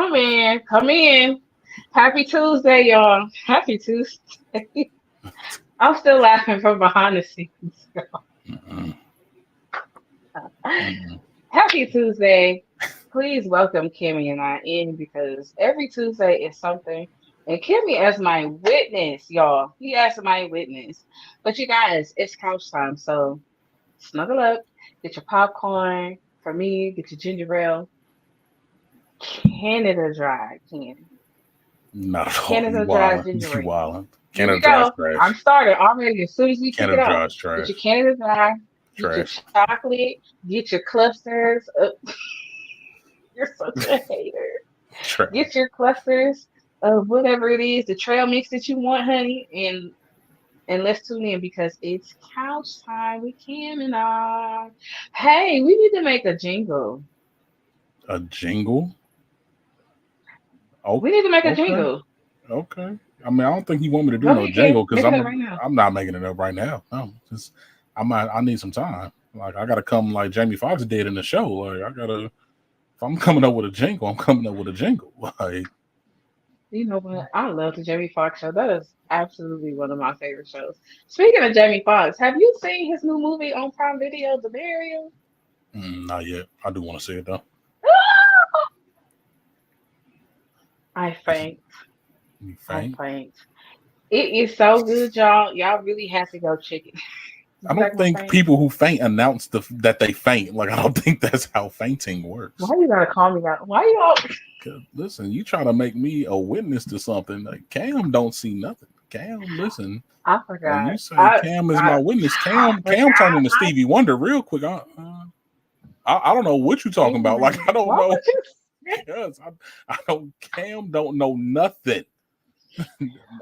Come in, come in. Happy Tuesday, y'all. Happy Tuesday. I'm still laughing from behind the scenes. Mm-mm, mm-mm. Happy Tuesday. Please welcome Kimmy and I in because every Tuesday is something. And Kimmy as my witness, y'all. He as my witness. But you guys, it's couch time. So snuggle up, get your popcorn. For me, get your ginger ale. Canada Dry candy. Not at all. You Canada Dry wildin'. ginger You ale. wildin'. Here we Canada Dry's go. I'm trash. started already. As soon as we kick it Canada off, Dry's get your trash. Canada Dry, get your Trash. chocolate, get your clusters. You're such a hater. Get Trash. your clusters of whatever it is, the trail mix that you want, honey, and let's tune in because it's couch time with Kim and I. Hey, we need to make a jingle. A jingle? Oh, We need to make a okay. jingle. Okay. I mean, I don't think you want me to do Go no ahead, Kim. jingle because Make it up right now. I'm not making it up right now. No, just I need some time. Like I gotta come like Jamie Foxx did in the show. Like I gotta if I'm coming up with a jingle, I'm coming up with a jingle. Like You know what? I love the Jamie Foxx show. That is absolutely one of my favorite shows. Speaking of Jamie Foxx, have you seen his new movie on Prime Video, The Burial? not yet. I do want to see it though. I Is it faint. you I faint? faint. It is so good, y'all. Y'all really have to go check it. I You don't like my think faint? people who faint announce that they faint. Like I don't think that's how fainting works. Why you gotta call me out? Why you all? 'Cause, listen, you trying to make me a witness to something? Like Cam don't see nothing. Cam, listen. I When forgot. you say Cam is my witness, I Cam turned forgot. into Stevie Wonder real quick. I don't know what you talking about. Like I don't Why know. would you say? Yes, I don't. Cam don't know nothing.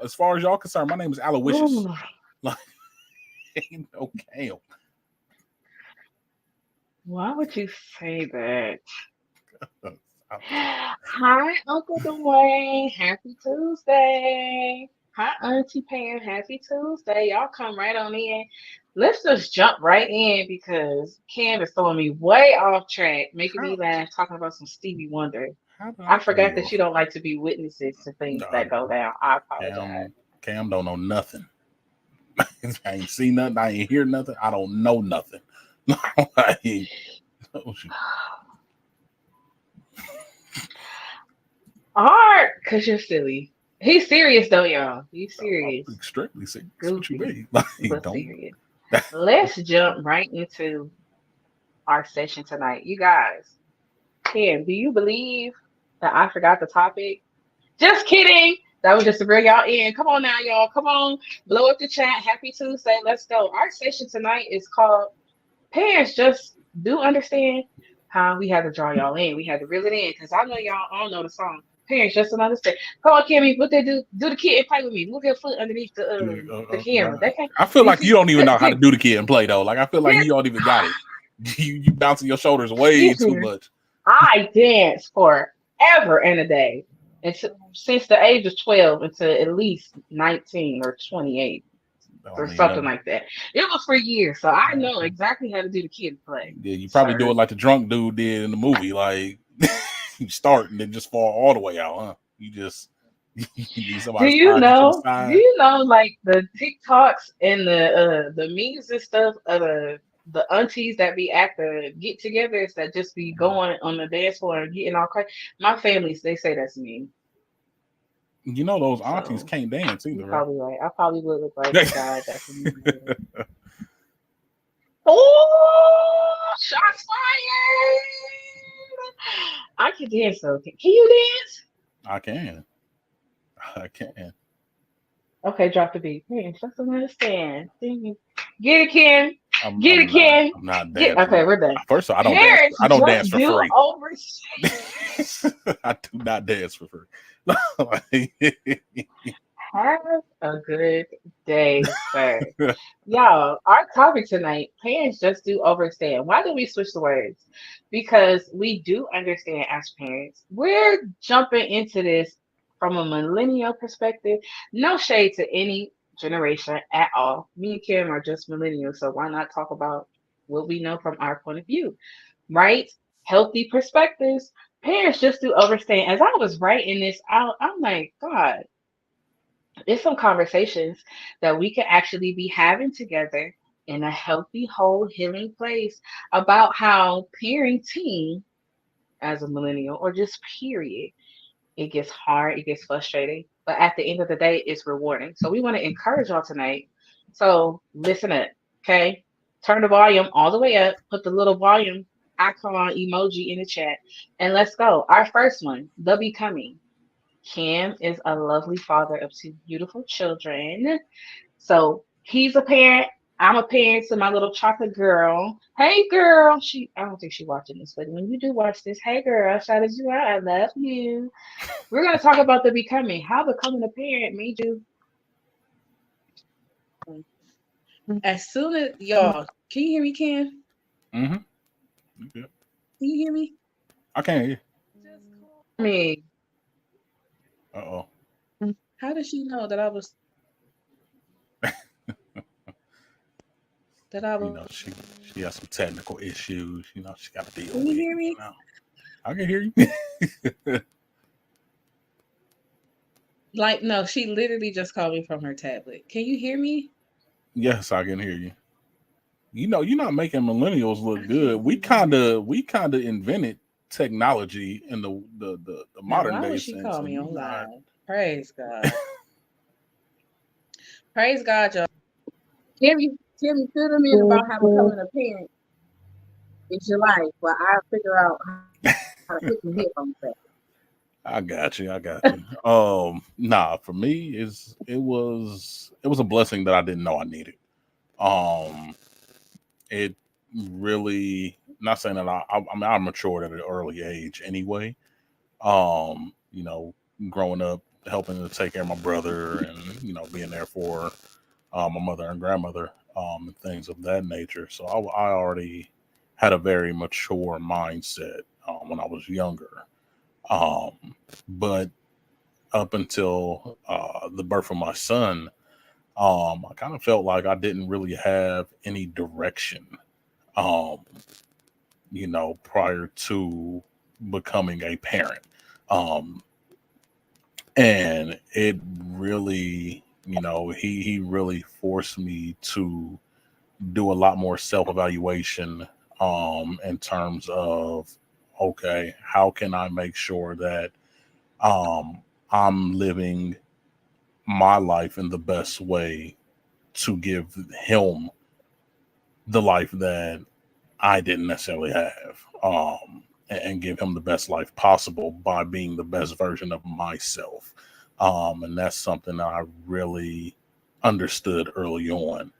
As far as y'all concerned, my name is Aloysius. Ooh, Like ain't no Cam. why would you say that? I- Hi, Uncle Dwayne. Happy Tuesday. Hi, Auntie Pam. Happy Tuesday. Y'all come right on in. Let's just jump right in because Cam is throwing me way off track, making me How laugh, talking about some Stevie Wonder. how did I I throw forgot you that you off? don't like to be witnesses to things Uh, that go down. I apologize. Cam Cam don't know nothing. I ain't see nothing. I ain't hear nothing. I don't know nothing. Like, Art, because you're silly. He's serious, though, y'all. He's serious. extremely serious. What you Goofy, mean? Like, but don't. serious. Let's jump right into our session tonight. You guys, Kim, do you believe that I forgot the topic? Just kidding. That was just to bring y'all in. Come on now, y'all. Come on. Blow up the chat. Happy Tuesday. Let's go. Our session tonight is called Parents Just Do Understand How We had to draw y'all in. We had to reel it in because I know y'all all know the song. Parents just don't understand. Come on, Kimmy, what they do? Do the kid and play with me. Move your foot underneath the camera. They can't. I feel You like you see? don't even know how to Kim, do the kid and play though. Like I feel like Kim, you don't even got it. You bouncing your shoulders way excuse too me. much. I danced forever and a day. Since the age of 12 until at least 19 or 28 I or mean, something like that. It was for years, so I know exactly how to do the kid play, yeah, you probably do sir. it like the drunk dude did in the movie. Like you start and then just fall all the way out, huh? You just you need Do somebody to you slide you to the know? Do side. you know like the TikToks and the memes and stuff of the aunties that be at the get-togethers that just be going on the dance floor and getting all crazy? My families they say that's me. You know those aunties So can't dance you're either, right? probably right. I probably would look like the guy that's in the movie. Oh, shots fired! I can dance though. Can you dance? I can. I can. Okay, drop the beat. Hey, just don't understand. Get it, Ken. I'm Get it, I'm not Ken. I'm not Get. dancing. Okay, we're done. First of all, I don't dance. Parents I don't just dance for do free. over. I do not dance for free. Like, Have a good day, sir. Y'all, our topic tonight, parents just do understand. Why do we switch the words? Because we do understand as parents. We're jumping into this from a millennial perspective. No shade to any generation at all. Me and Kim are just millennials, so why not talk about what we know from our point of view, right? Healthy perspectives. Parents just do overstand. As I was writing this out, I'm like, God, it's some conversations that we could actually be having together in a healthy, whole, healing place about how parenting as a millennial or just period, it gets hard, it gets frustrating, but at the end of the day, it's rewarding. So we want to encourage y'all tonight. So listen up, okay? Turn the volume all the way up, put the little volume icon emoji in the chat, and let's go. Our first one, the becoming. Cam is a lovely father of two beautiful children. So he's a parent. I'm a parent to my little chocolate girl. Hey girl. I don't think she's watching this, but when you do watch this, hey girl, shout out you out. I love you. We're gonna talk about the becoming, how becoming a parent made you. As soon as y'all, can you hear me, Cam? Mm-hmm. Yeah. Can you hear me? I can't hear. Just call me. Uh-oh. How did she know that I was that I You was know, she has some technical issues. You know, she got to deal can with. you hear me? You know, I can hear you. Like no, she literally just called me from her tablet. Can you hear me? Yes, I can hear you. You know, you're not making millennials I look good. can't hear you. We kind of invented technology in the Now modern why day would she sense, call and me you on not. live? Praise God. Praise God, y'all. Tell me, fill me in about how becoming a parent is your life. Well, I'll figure out how to put some headphones back. I got you. I got you. Nah, for me, it was a blessing that I didn't know I needed. Um, it really, not saying that I mean I matured at an early age anyway. You know, growing up, helping to take care of my brother, and you know, being there for my mother and grandmother, and things of that nature. So I already had a very mature mindset when I was younger. Um, but up until the birth of my son, I kind of felt like I didn't really have any direction. Um, you know, prior to becoming a parent. Um, and it really, you know, he really forced me to do a lot more self evaluation in terms of, okay, how can I make sure that um, I'm living my life in the best way to give him the life that I didn't necessarily have, and give him the best life possible by being the best version of myself. And that's something that I really understood early on.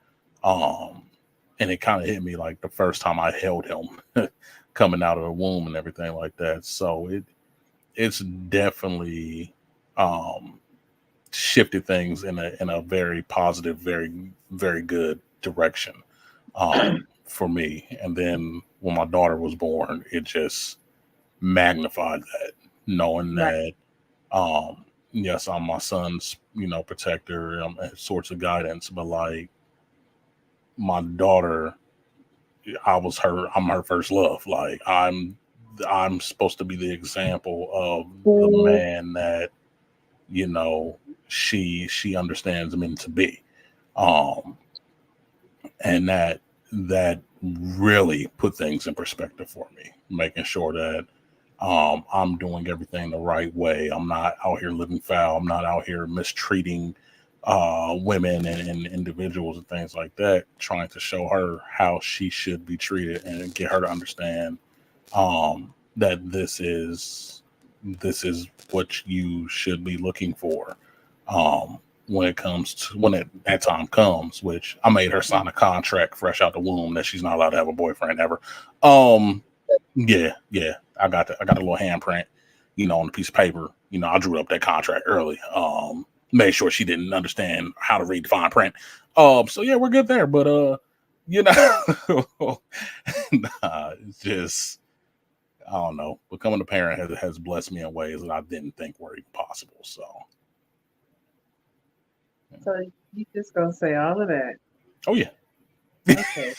Um, and it kind of hit me like the first time I held him coming out of the womb and everything like that. So it's definitely um, shifted things in a very positive, very good direction for me. And then when my daughter was born, it just magnified that, knowing Right. that yes, I'm my son's, you know, protector, sorts of guidance, but like my daughter, I'm her first love. Like I'm supposed to be the example of the man that, you know, she understands men to be. Um and that really put things in perspective for me, making sure that I'm doing everything the right way. I'm not out here living foul. I'm not out here mistreating women and individuals and things like that. Trying to show her how she should be treated and get her to understand that this is what you should be looking for. When it comes to when that time comes, which I made her sign a contract fresh out the womb that she's not allowed to have a boyfriend ever. Um, yeah, I got a little handprint, you know, on a piece of paper. You know, I drew up that contract early. Made sure she didn't understand how to read the fine print. So yeah, we're good there. But you know, nah, it's just I don't know. Becoming a parent has blessed me in ways that I didn't think were even possible. So, So you just gonna say all of that. oh yeah, Okay.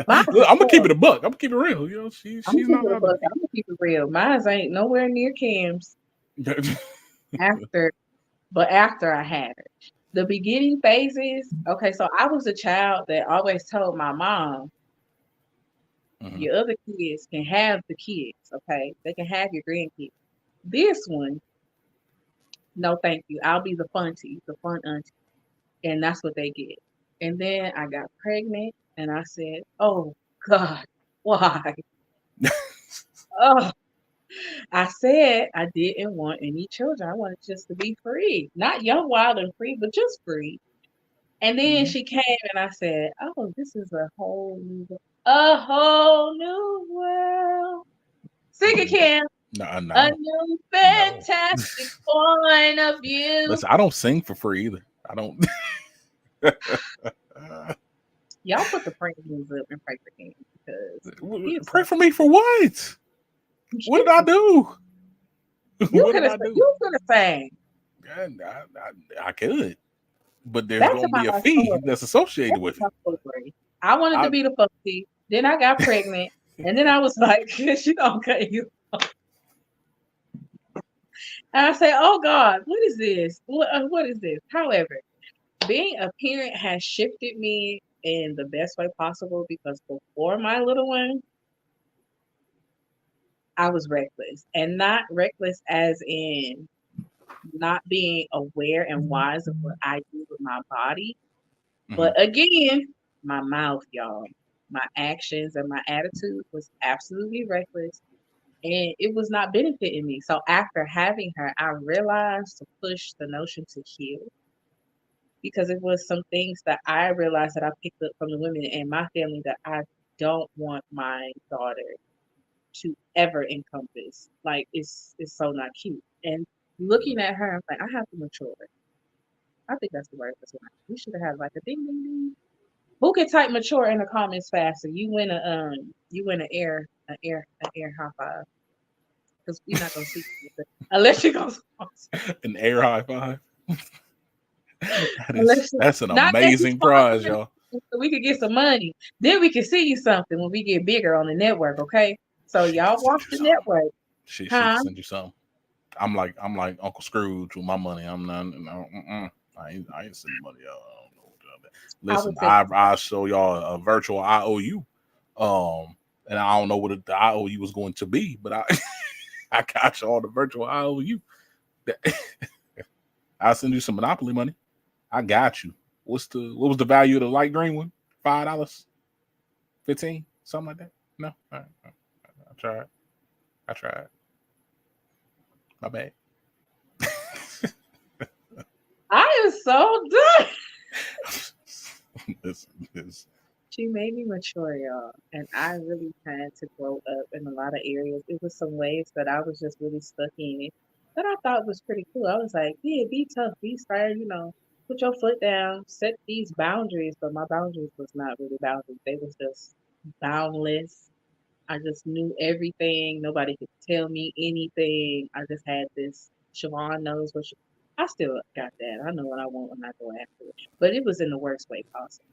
Mine's Look, is I'm gonna keep four. it a buck. I'm gonna keep it real. You know, I'm gonna she's keep not it a out to buck. be. I'm gonna keep it real. Mine's ain't nowhere near Cam's after, but after I had her. The beginning phases, okay, so I was a child that always told my mom, Mhm. your other kids can have the kids, okay? They can have your grandkids. This one, no thank you. I'll be the the fun auntie. And that's what they get. And then I got pregnant and I said, oh God, why? Oh, I said I didn't want any children. I wanted just to be free. Not young, wild, and free, but just free. And then Mhm. she came and I said, oh, this is a whole new world. Sing it, Kim. Nah, A no, new no. fantastic point of view. Listen, I don't sing for free either. I don't. Y'all put the praise up and pray for Kim because he is Pray so for me for what? What did I do? you What could did have I do? you could have sang. And I could, but there's Back to going to my be a fee story. that's associated Back to with my it. story. I wanted to I be the puppy. Then I got pregnant. And then I was like, she don't cut you. And I say, oh God, what is this? What is this? However, being a parent has shifted me in the best way possible because before my little one, I was reckless. And not reckless as in not being aware and wise of what I do with my body. Mhm. But again, my mouth, y'all, my actions and my attitude was absolutely reckless and it was not benefiting me. So after having her, I realized to push the notion to heal because it was some things that I realized that I picked up from the women in my family that I don't want my daughter to ever encompass. Like it's so not cute. And looking at her, I'm like, I have to mature. I think that's the word. That's what we should have had like a ding ding ding. Who can type mature in the comments faster? You win an air high five because we're not gonna see you unless you go An air high five. unless you That's an not that you amazing sponsor prize, me y'all. so we could get some money. Then we can see you something when we get bigger on the network, okay? So She can y'all send watch you the something. network, She can huh? send you something. I'm like Uncle Scrooge with my money. I'm not. No, I ain't sending money out. I don't know what y'all do. I Listen, would say I show y'all a virtual IOU. And I don't know what the IOU was going to be, but I I got y'all the virtual IOU. I'll send you some Monopoly money. I got you. What was the value of the light green one? $5, 15, something like that. No, all right. I tried. I tried. My bad. I am so done. this, this, She made me mature, y'all, and I really had to grow up in a lot of areas. It was some ways that I was just really stuck in that I thought was pretty cool. I was like, yeah, be tough, be scared, put your foot down, set these boundaries. But my boundaries was not really boundaries; they was just boundless. I just knew everything. Nobody could tell me anything. I just had this. Shavaughn knows what she. I still got that. I know what I want when I go after it. But it was in the worst way possible.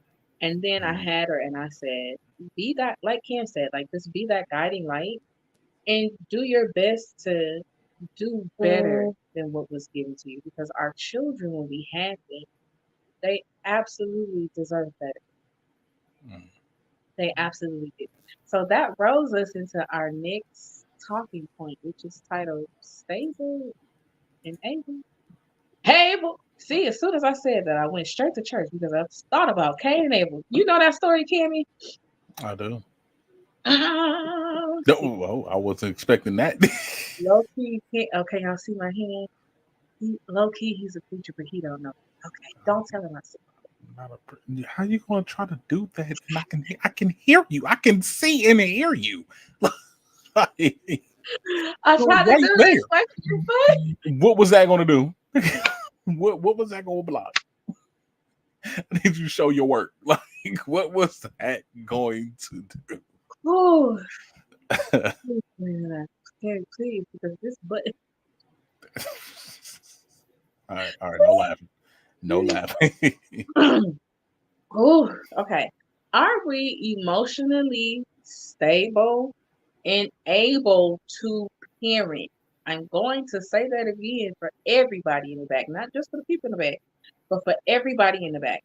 And then I mm, had her and I said, be that, like Cam said, like just be that guiding light and do your best to do better than what was given to you because our children, when we have them, they absolutely deserve better. mm. They absolutely do. So that rolls us into our next talking point, which is titled Stable and Able. Able. See, as soon as I said that, I went straight to church because I thought about Cain and Abel. You know that story, Cammy? I do. No, See, well, I wasn't expecting that. low key, okay, y'all see my hand? Low key, he's a preacher, but he don't know. Okay, don't tell him I said. How you gonna try to do that? And I can hear you. I can see and hear you. Like, I you're tried to right do this there. like you funny. What was that gonna do? What was that gonna block? Did you show your work? Like, what was that going to Oh, do? please, man, please, because this button. All right, no laughing, no laughing. Oh, okay. Are we emotionally stable and able to parent? I'm going to say that again for everybody in the back, not just for the people in the back, but for everybody in the back.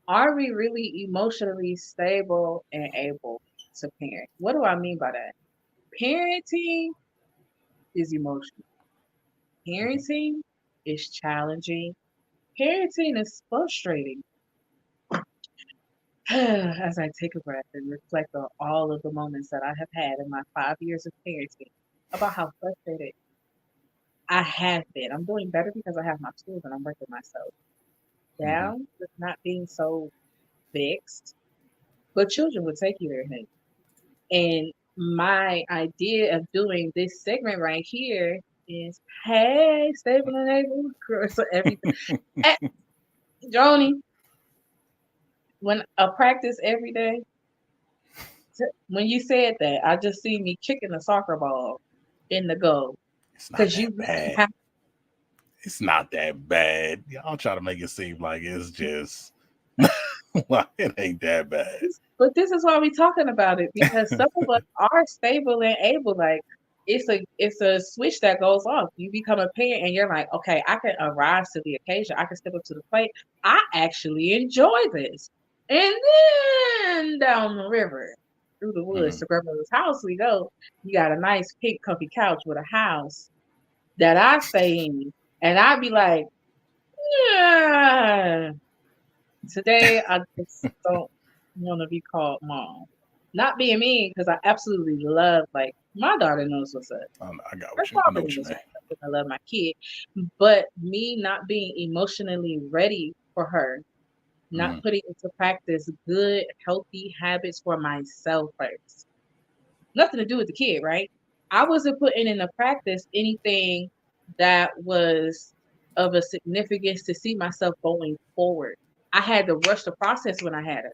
Are we really emotionally stable and able to parent? What do I mean by that? Parenting is emotional. Mhm. Parenting is challenging. Parenting is frustrating. As I take a breath and reflect on all of the moments that I have had in my 5 years of parenting about how frustrated I have been. I'm doing better because I have my tools and I'm working myself Mhm. down with not being so vexed. But children will take you there, honey. And my idea of doing this segment right here is, hey, stable and able. So everything. Eh, Joni, when I practice every day, when you said that, I just see me kicking a soccer ball in the goal It's not because that you really bad. have. It's not that bad. Y'all try to make it seem like it's just like it ain't that bad. But this is why we're talking about it because some of us are stable and able. Like it's a switch that goes off. You become a parent and you're like, okay, I can arise to the occasion. I can step up to the plate. I actually enjoy this. And then down the river, through the woods Mhm. to grandmother's house we go. You got a nice pink comfy couch with a house that I stay in. And I'd be like, yeah. Today, I just don't want to be called mom. Not being mean, because I absolutely love, like, my daughter knows what's up. I got Her what you. I know father what you knows mean. what's up, and I love my kid. But me not being emotionally ready for her, not Mhm. putting into practice good, healthy habits for myself first. Nothing to do with the kid, right? I wasn't putting into practice anything that was of a significance to see myself going forward. I had to rush the process when I had her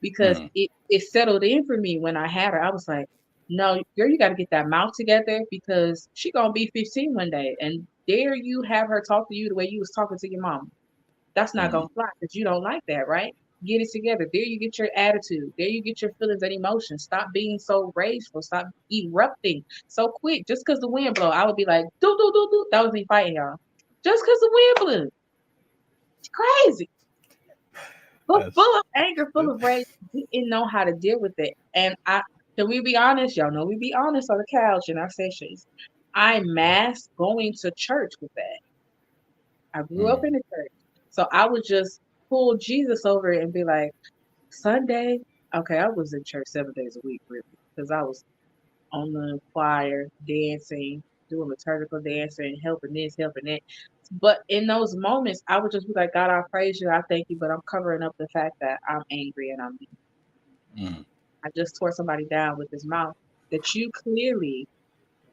because Mhm. it settled in for me when I had her. I was like, no, girl, you got to get that mouth together because she gonna be 15 one day, and dare you have her talk to you the way you was talking to your mom. That's not Mhm. gonna fly because you don't like that, right? Get it together. There you get your attitude. There you get your feelings and emotions. Stop being so rageful. Stop erupting so quick. Just because the wind blow, I would be like, do do do do. That was me fighting y'all. Just because the wind blew, it's crazy. But That's full of anger, full of rage, didn't know how to deal with it. And I can we be honest, y'all know we be honest on the couch in our sessions. I masked going to church with that. I grew up in mhm. the church. So I would just pull Jesus over it and be like, Sunday, okay, I was in church 7 days a week, really, because I was on the choir, dancing, doing liturgical dancing, helping this, helping that. But in those moments, I would just be like, God, I praise you, I thank you, but I'm covering up the fact that I'm angry and I'm mean. Mhm. I just tore somebody down with his mouth that you clearly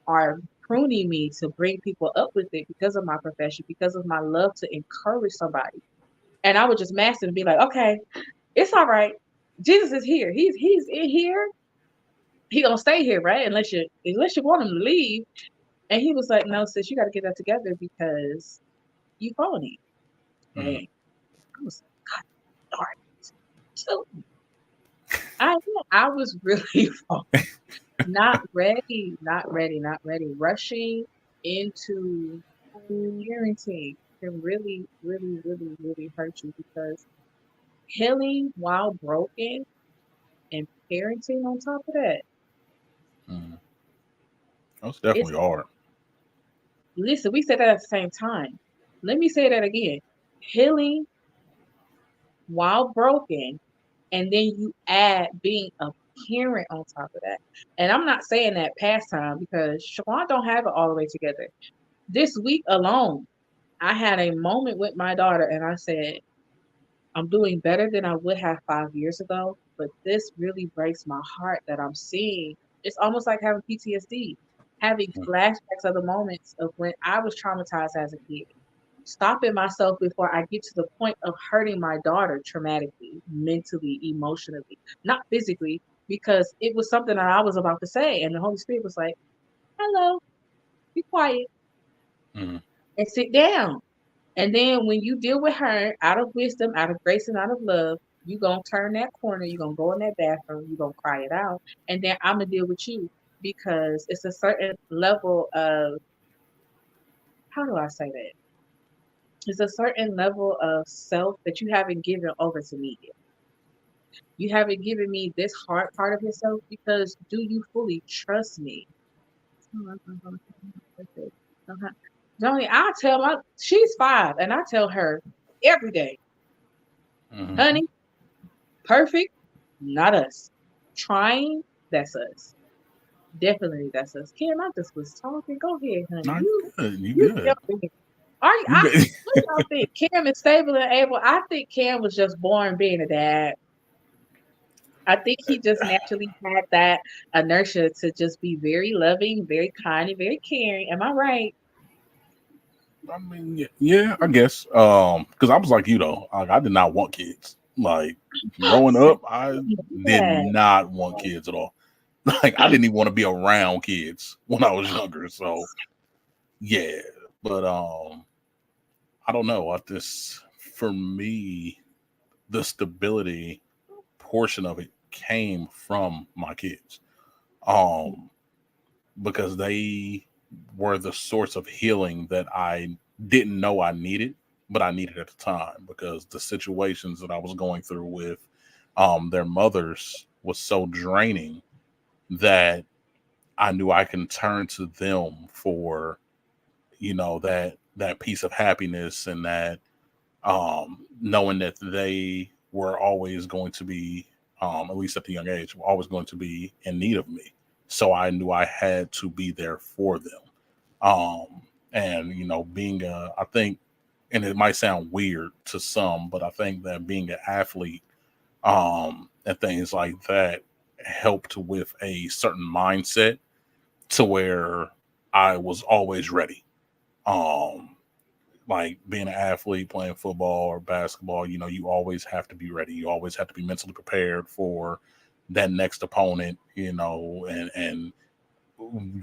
are pruning me to bring people up with it because of my profession, because of my love to encourage somebody. And I would just mask it and be like, okay, it's all right. Jesus is here. He's in here. He gonna stay here, right? Unless you want him to leave. And he was like, no, sis, you got to get that together because you phony. Mhm. Dang, I was dark too. I was really not ready, not ready, not ready. Rushing into parenting can really, really, really, really hurt you because healing while broken and parenting on top of that, Mhm. That's it's definitely hard. listen, we said that at the same time. Let me say that again. Healing while broken, and then you add being a parent on top of that. And I'm not saying that past time because Shavaughn don't have it all the way together. This week alone, I had a moment with my daughter and I said, I'm doing better than I would have 5 years ago, but this really breaks my heart that I'm seeing. It's almost like having PTSD, having Mhm. flashbacks of the moments of when I was traumatized as a kid, stopping myself before I get to the point of hurting my daughter traumatically, mentally, emotionally, not physically, because it was something that I was about to say. And the Holy Spirit was like, hello, be quiet Mhm. and sit down. And then when you deal with her out of wisdom, out of grace, and out of love, You gonna turn that corner, you gonna go in that bathroom, you gonna cry it out, and then I'm gonna deal with you because it's a certain level of, how do I say that? It's a certain level of self that you haven't given over to me yet. You haven't given me this hard part of yourself because do you fully trust me? Johnny, I tell my, she's 5, and I tell her every day, Hmm. honey, perfect, not us. Trying, that's us. Definitely that's us. Kim, I just was talking. Go ahead, honey. No, You you good. You you good. jump in. Are you, You good. what do y'all think? Cam is stable and able. I think Cam was just born being a dad. I think he just naturally had that inertia to just be very loving, very kind, and very caring. Am I right? I mean, yeah, I guess. Because I was like you though. Like, I did not want kids. Like growing Same. up, I did Yeah. not want kids at all. Like I didn't even want to be around kids when I was younger. So yeah, but I don't know. I just for me, the stability portion of it came from my kids. Um, because they were the source of healing that I didn't know I needed, but I needed at the time because the situations that I was going through with their mothers was so draining that I knew I can turn to them for that piece of happiness and that knowing that they were always going to be, at least at the young age, were always going to be in need of me. So I knew I had to be there for them. And being I think, and it might sound weird to some, but I think that being an athlete, and things like that helped with a certain mindset to where I was always ready. Um, like being an athlete, playing football or basketball, you always have to be ready. You always have to be mentally prepared for that next opponent, and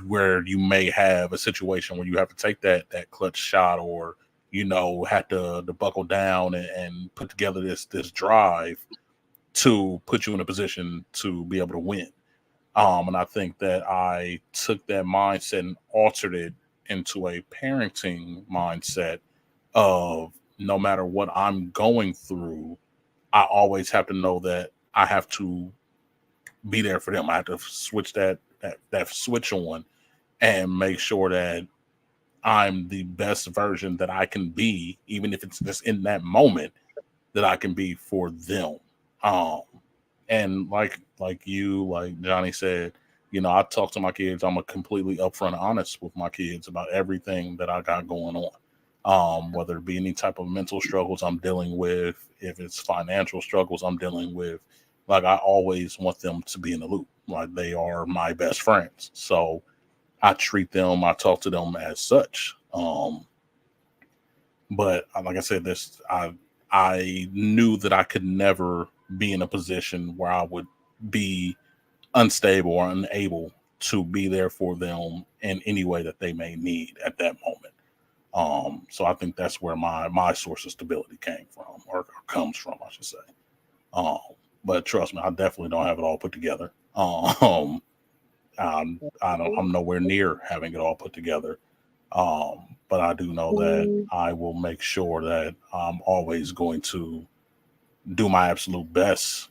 where you may have a situation where you have to take that clutch shot or have to buckle down and put together this drive to put you in a position to be able to win. And I think that I took that mindset and altered it into a parenting mindset of no matter what I'm going through, I always have to know that I have to be there for them. I have to switch that switch on and make sure that I'm the best version that I can be, even if it's just in that moment that I can be for them. Um, and like Johnny said, I talk to my kids. I'm a completely upfront and honest with my kids about everything that I got going on. Whether it be any type of mental struggles I'm dealing with, if it's financial struggles I'm dealing with, like I always want them to be in the loop. Like they are my best friends. So I treat them, I talk to them as such. But like I said, I knew that I could never be in a position where I would be unstable or unable to be there for them in any way that they may need at that moment. So I think that's where my source of stability came from, or comes from, I should say. Um, but trust me, I definitely don't have it all put together. I'm nowhere near having it all put together. But I do know that I will make sure that I'm always going to do my absolute best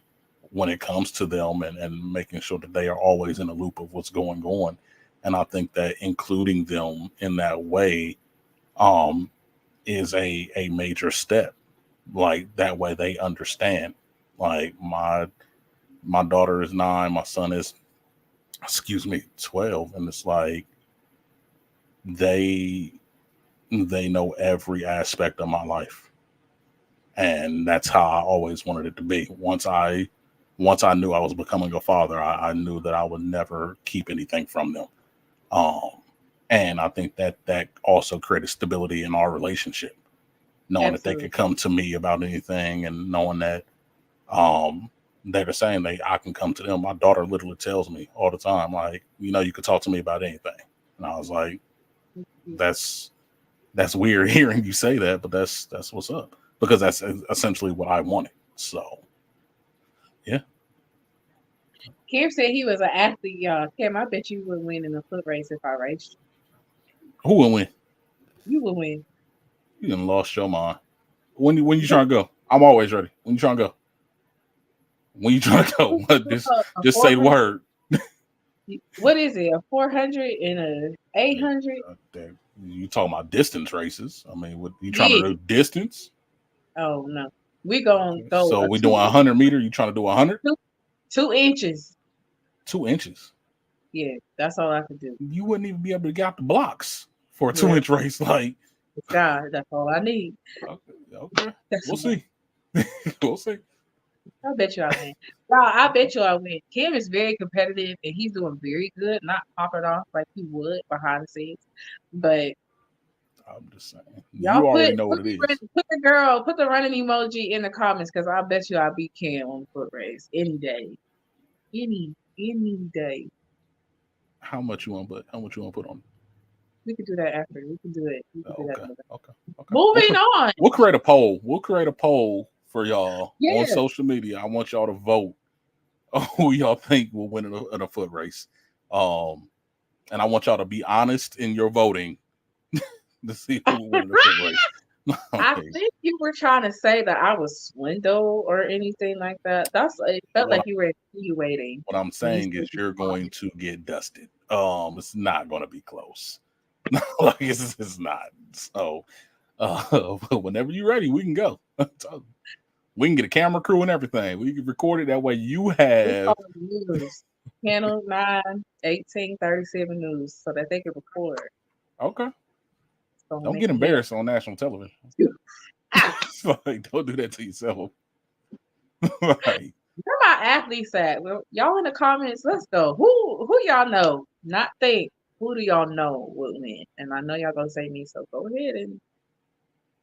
when it comes to them and making sure that they are always in the loop of what's going on. And I think that including them in that way um, is a major step. Like that way they understand. Like my daughter is 9, my son is, excuse me, 12, and it's like they they know every aspect of my life, and that's how I always wanted it to be. Once I knew I was becoming a father, I knew that I would never keep anything from them. Um, and I think that also created stability in our relationship, knowing that they Absolutely. could come to me about anything, and knowing that um, they're the same. I can come to them. My daughter literally tells me all the time, like, you could talk to me about anything. And I was like, that's that's weird hearing you say that, but that's what's up because that's essentially what I wanted. So Yeah. Kim said he was an athlete, y'all. Kim, I bet you would win in a foot race if I raced Who will win? you. You would win. You done lost your mind. When you trying to go? I'm always ready. When you trying to go? When you trying to go? A Just say the 400. word. What is it? A 400 and a 800? You talking about distance races? I mean, what you trying to Yeah. do? Distance? Oh no. We gonna Okay. go So a we doing 100 meter. You trying to do 100? two, 2 inches. 2 inches. Yeah, that's all I could do. You wouldn't even be able to get out the blocks for a two Well, inch race. Like, it's God. That's all I need. okay, okay. That's We'll all. see. We'll see. I bet you I win. Y'all, I bet you I win. Kim is very competitive and he's doing very good, not popping off like he would behind the scenes. But I'm just saying. y'all You already know what it is. put the running emoji in the comments because I bet you I'll beat Kim on the foot race any day. Any day. How much you want to put on? We could do that after. We can do it. We can do that Okay, another. okay, okay. Moving on. We'll create a poll. We'll create a poll for y'all on Yeah. social media. I want y'all to vote on who y'all think will win in a foot race. Um, and I want y'all to be honest in your voting to see who will win in a foot race. I Okay. think you were trying to say that I was swindle or anything like that. It felt What like you were insinuating what I'm when you saying said is you're going to get dusted. It's not going to be close. Like it's not. So, whenever you're ready, we can go. We can get a camera crew and everything. We can record it that way. You it's have on the news. Channel 9 1837 news so that they can record. okay. So Don't make get it hit. embarrassed on national television. Ah, Like, don't do that to yourself. Like, where my athletes at? Well, y'all in the comments, let's go. Who y'all know? Not think. Who do y'all know will win? And I know y'all gonna say me, so go ahead and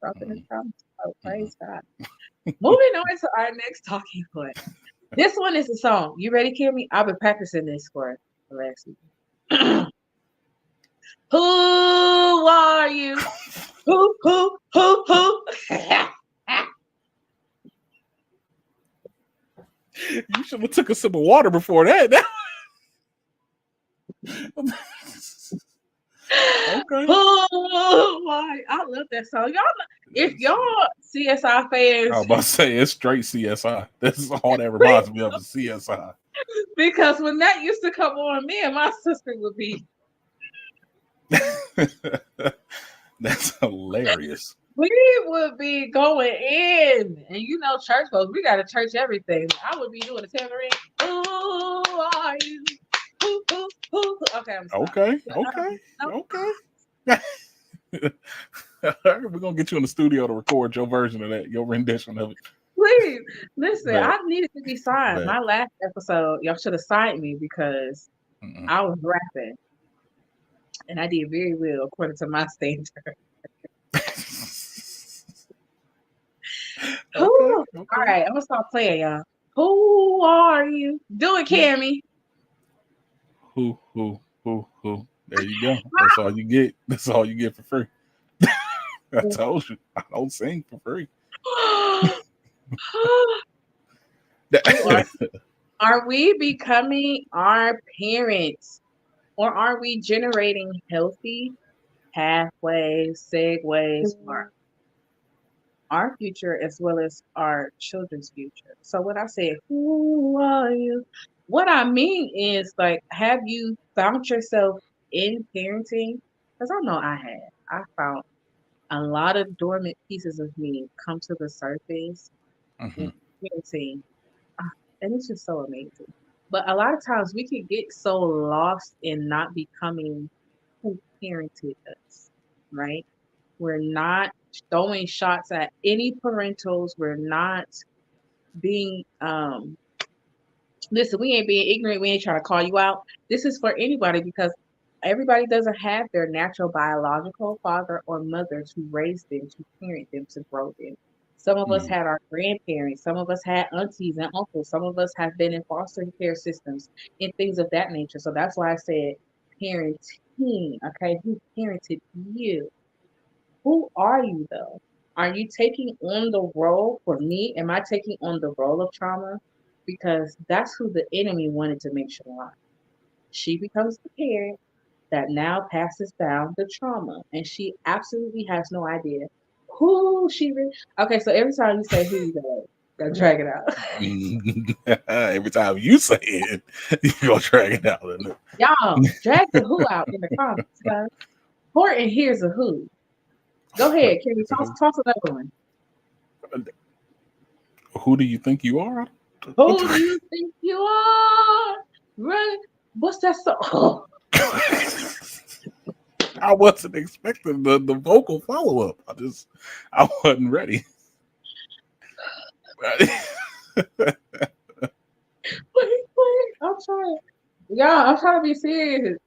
drop in the mm, comments. Oh, mm. praise God. Moving on to our next talking point. This one is a song. You ready, Kimmy? I've been practicing this for the last week. Who are you? Who? You should have took a sip of water before that. Okay. Who are you? I love that song. Y'all know, if y'all CSI I was fans, about to say it's straight CSI. That's all that please, reminds me of is CSI. because when that used to come on, me and my sister would be, That's hilarious. we would be going in. And you know, church folks, we got to church everything. I would be doing a tambourine. Who are you? Who? Okay, I'm sorry. Okay, Um, okay, no, okay. We're gonna get you in the studio to record your version of that, your rendition of it. please listen. Bet, I needed to be signed. bet. My last episode, y'all should have signed me because Mm-mm. I was rapping and I did very well according to my standard. Okay, Whew. All okay. right, I'm gonna stop playing, y'all. Who are you? Do it, Cammy. Who? There you go. That's all you get. That's all you get for free. I told you, I don't sing for free. Who are we becoming our parents? Or are we generating healthy pathways, segues for our future as well as our children's future? So when I say who are you? What I mean is like, have you found yourself in parenting? Because I know I have. I found a lot of dormant pieces of me come to the surface in Hmm. parenting. Ah, and it's just so amazing. But a lot of times we can get so lost in not becoming who parented us, right? We're not throwing shots at any parentals. We're not being listen, we ain't being ignorant, we ain't trying to call you out. This is for anybody because everybody doesn't have their natural biological father or mother to raise them, to parent them, to grow them. Some of us Hmm. had our grandparents, some of us had aunties and uncles, some of us have been in foster care systems and things of that nature. So that's why I said parenting, okay? Who parented you? Who are you though? Are you taking on the role for me? Am I taking on the role of trauma? because that's who the enemy wanted to make sure on. She becomes the parent that now passes down the trauma, and she absolutely has no idea who she really. Okay, so every time you say who, you gotta drag it out. Every time you say it, you go drag it out. Isn't Y'all, drag the who out in the comments, guys. Horton here's a who. Go ahead, can you toss another one? it? Who do you think you are? Who do you think you are? Right? What's that song? I wasn't expecting the vocal follow up. I wasn't ready. Wait. I'm trying. Y'all, I'm trying to be serious.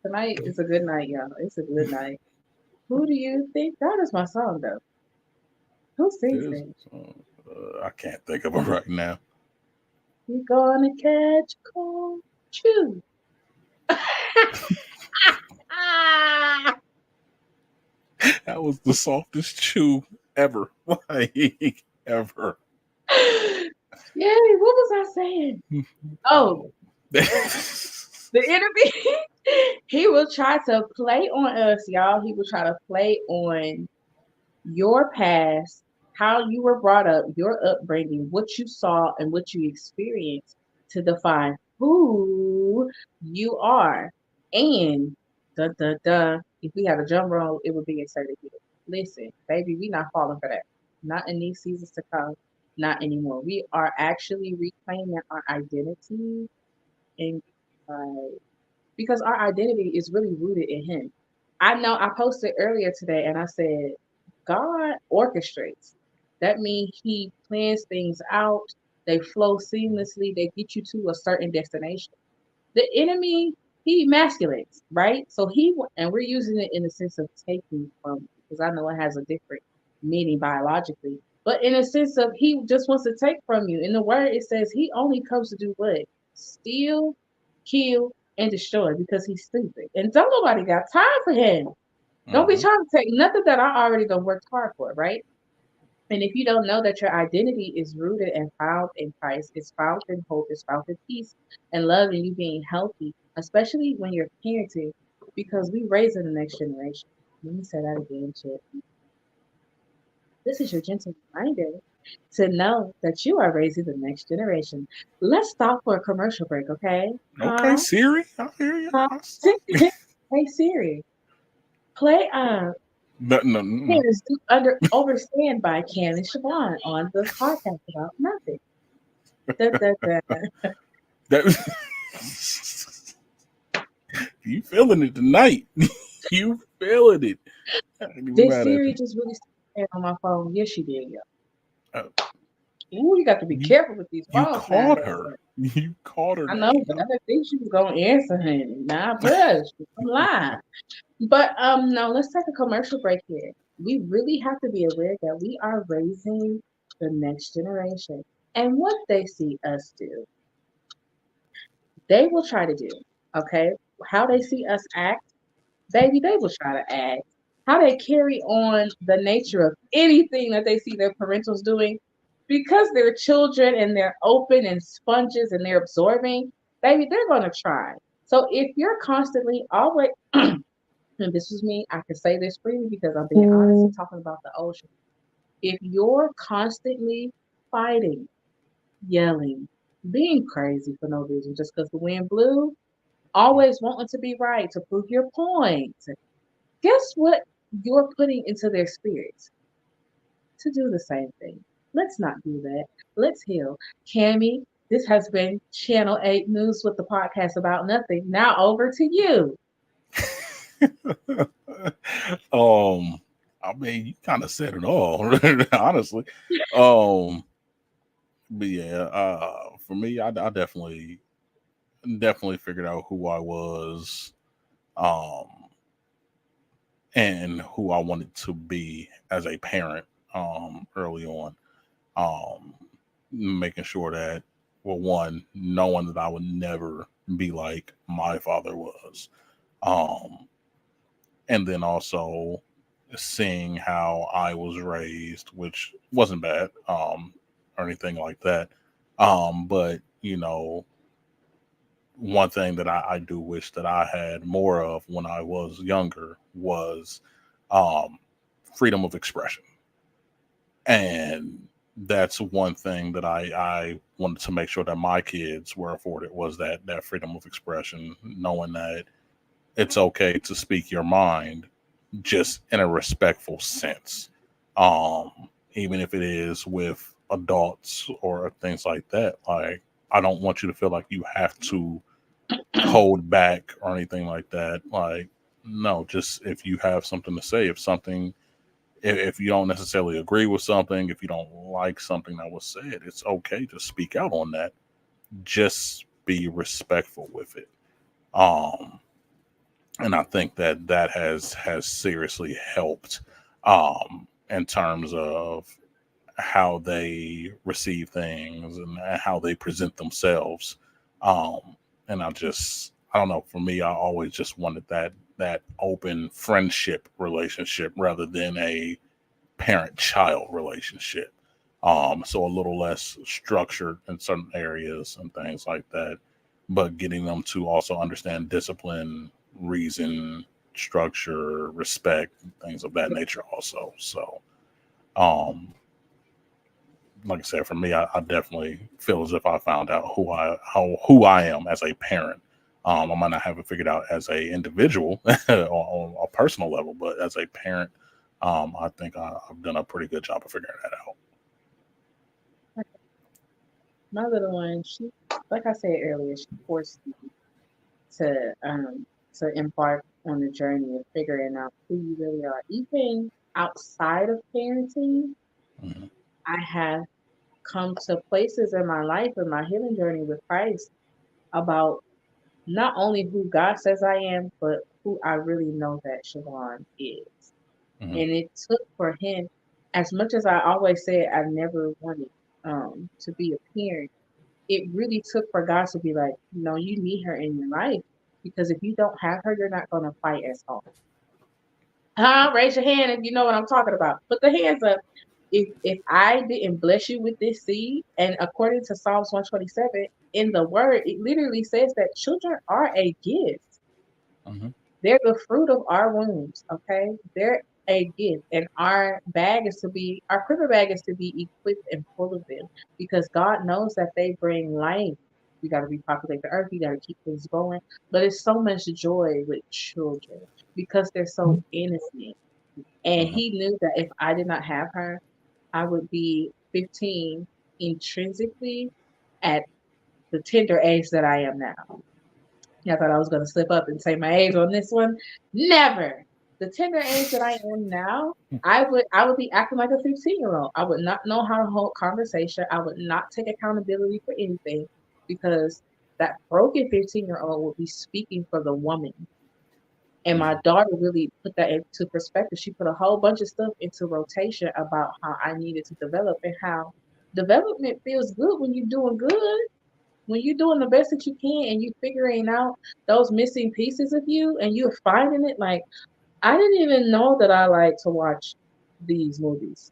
Tonight is a good night, y'all. It's a good night. Who do you think? That is my song, though. Who It sings is. it? I can't think of it right now. You gonna catch cold? Chew. That was the softest chew ever. Like, ever. Yay, what was I saying? Oh, Um, the enemy. He will try to play on us, y'all. He will try to play on your past, how you were brought up, your upbringing, what you saw and what you experienced to define who you are. And if we had a drum roll, it would be inserted here. Listen, baby, we not falling for that. Not in these seasons to come. Not anymore. We are actually reclaiming our identity and because our identity is really rooted in Him. I know I posted earlier today and I said, God orchestrates. That means He plans things out, they flow seamlessly, they get you to a certain destination. The enemy, he emasculates, right? So and we're using it in the sense of taking from, because I know it has a different meaning biologically, but in a sense of he just wants to take from you. In the word, it says he only comes to do what? Steal, kill, and destroy because he's stupid. And don't nobody got time for him. Don't be mhm. trying to take nothing that I already done worked hard for, right? And if you don't know that your identity is rooted and found in Christ, it's found in hope, it's found in peace and love, and you being healthy, especially when you're parenting, because we raising the next generation. Let me say that again, Chip. This is your gentle reminder to know that you are raising the next generation. Let's stop for a commercial break, okay? Okay, Huh? Siri, I hear you. Huh? Hey Siri, play No, no, no. Parents Do Overstand by Cam and Siobhan on the podcast about nothing. Da, da, da. That you feeling it tonight? You feeling it? I ain't even Did mad at Siri you. just really stand on my phone? Yes, she did, yeah. Uh, Ooh, you got to be you careful with these you phones now. called her. You called her I know, name. but I didn't think she was gonna answer him. Nah, push. I'm lying. But no, let's take a commercial break here. We really have to be aware that we are raising the next generation. And what they see us do, they will try to do. Okay? How they see us act, baby, they will try to act. How they carry on the nature of anything that they see their parentals doing, because they're children and they're open and sponges and they're absorbing, baby, they're going to try. So if you're constantly always, and this was me, I can say this freely because I'm being honest and talking about the ocean. If you're constantly fighting, yelling, being crazy for no reason, just because the wind blew, always wanting to be right to prove your point, guess what you're putting into their spirits? To do the same thing. Let's not do that. Let's heal. Cami, this has been Channel 8 News with the podcast about nothing. Now over to you. I mean, you kind of said it all, honestly. Um, but yeah, for me, I definitely figured out who I was, um, and who I wanted to be as a parent, early on. Um, Making sure that, well, one, knowing that I would never be like my father was, um, and then also seeing how I was raised, which wasn't bad, or anything like that. But one thing that I do wish that I had more of when I was younger was um, freedom of expression. And that's one thing that I wanted to make sure that my kids were afforded, was that freedom of expression, knowing that it's okay to speak your mind, just in a respectful sense. Um, Even if it is with adults or things like that. Like, I don't want you to feel like you have to hold back or anything like that. Like, no, just if you have something to say, if you don't necessarily agree with something, if you don't like something that was said, it's okay to speak out on that. Just be respectful with it. Um, and I think that has seriously helped in terms of how they receive things and how they present themselves. Um, and I don't know. For me, I always just wanted that open friendship relationship rather than a parent-child relationship. So a little less structured in certain areas and things like that, but getting them to also understand discipline, reason, structure, respect, things of that nature also. So, um, like I said, for me, I definitely feel as if I found out who I am as a parent. I might not have it figured out as a individual on a personal level, but as a parent, I think I've done a pretty good job of figuring that out. My little one, she, like I said earlier, she forced me to embark on the journey of figuring out who you really are. Even outside of parenting, Hmm. I have come to places in my life and my healing journey with Christ about not only who God says I am, but who I really know that Shavaughn is. Hmm. And it took for him, as much as I always said I never wanted to be a parent, it really took for God to be like, no, you need her in your life because if you don't have her, you're not going to fight as hard. Huh? Raise your hand if you know what I'm talking about. Put the hands up. If I didn't bless you with this seed, and according to Psalms 127 in the word, it literally says that children are a gift. Hmm. They're the fruit of our wombs, okay? They're a gift. And our quiver bag is to be equipped and full of them because God knows that they bring life. We got to repopulate the earth. We got to keep things going. But it's so much joy with children because they're so innocent. And Hmm. he knew that if I did not have her, I would be 15 intrinsically at the tender age that I am now. Yeah, I thought I was going to slip up and say my age on this one. Never. The tender age that I am now, I would be acting like a 15-year-old. I would not know how to hold conversation. I would not take accountability for anything because that broken 15-year-old would be speaking for the woman. And my Hmm. daughter really put that into perspective. She put a whole bunch of stuff into rotation about how I needed to develop and how development feels good when you're doing good, when you're doing the best that you can and you figuring out those missing pieces of you and you're finding it. Like I didn't even know that I like to watch these movies.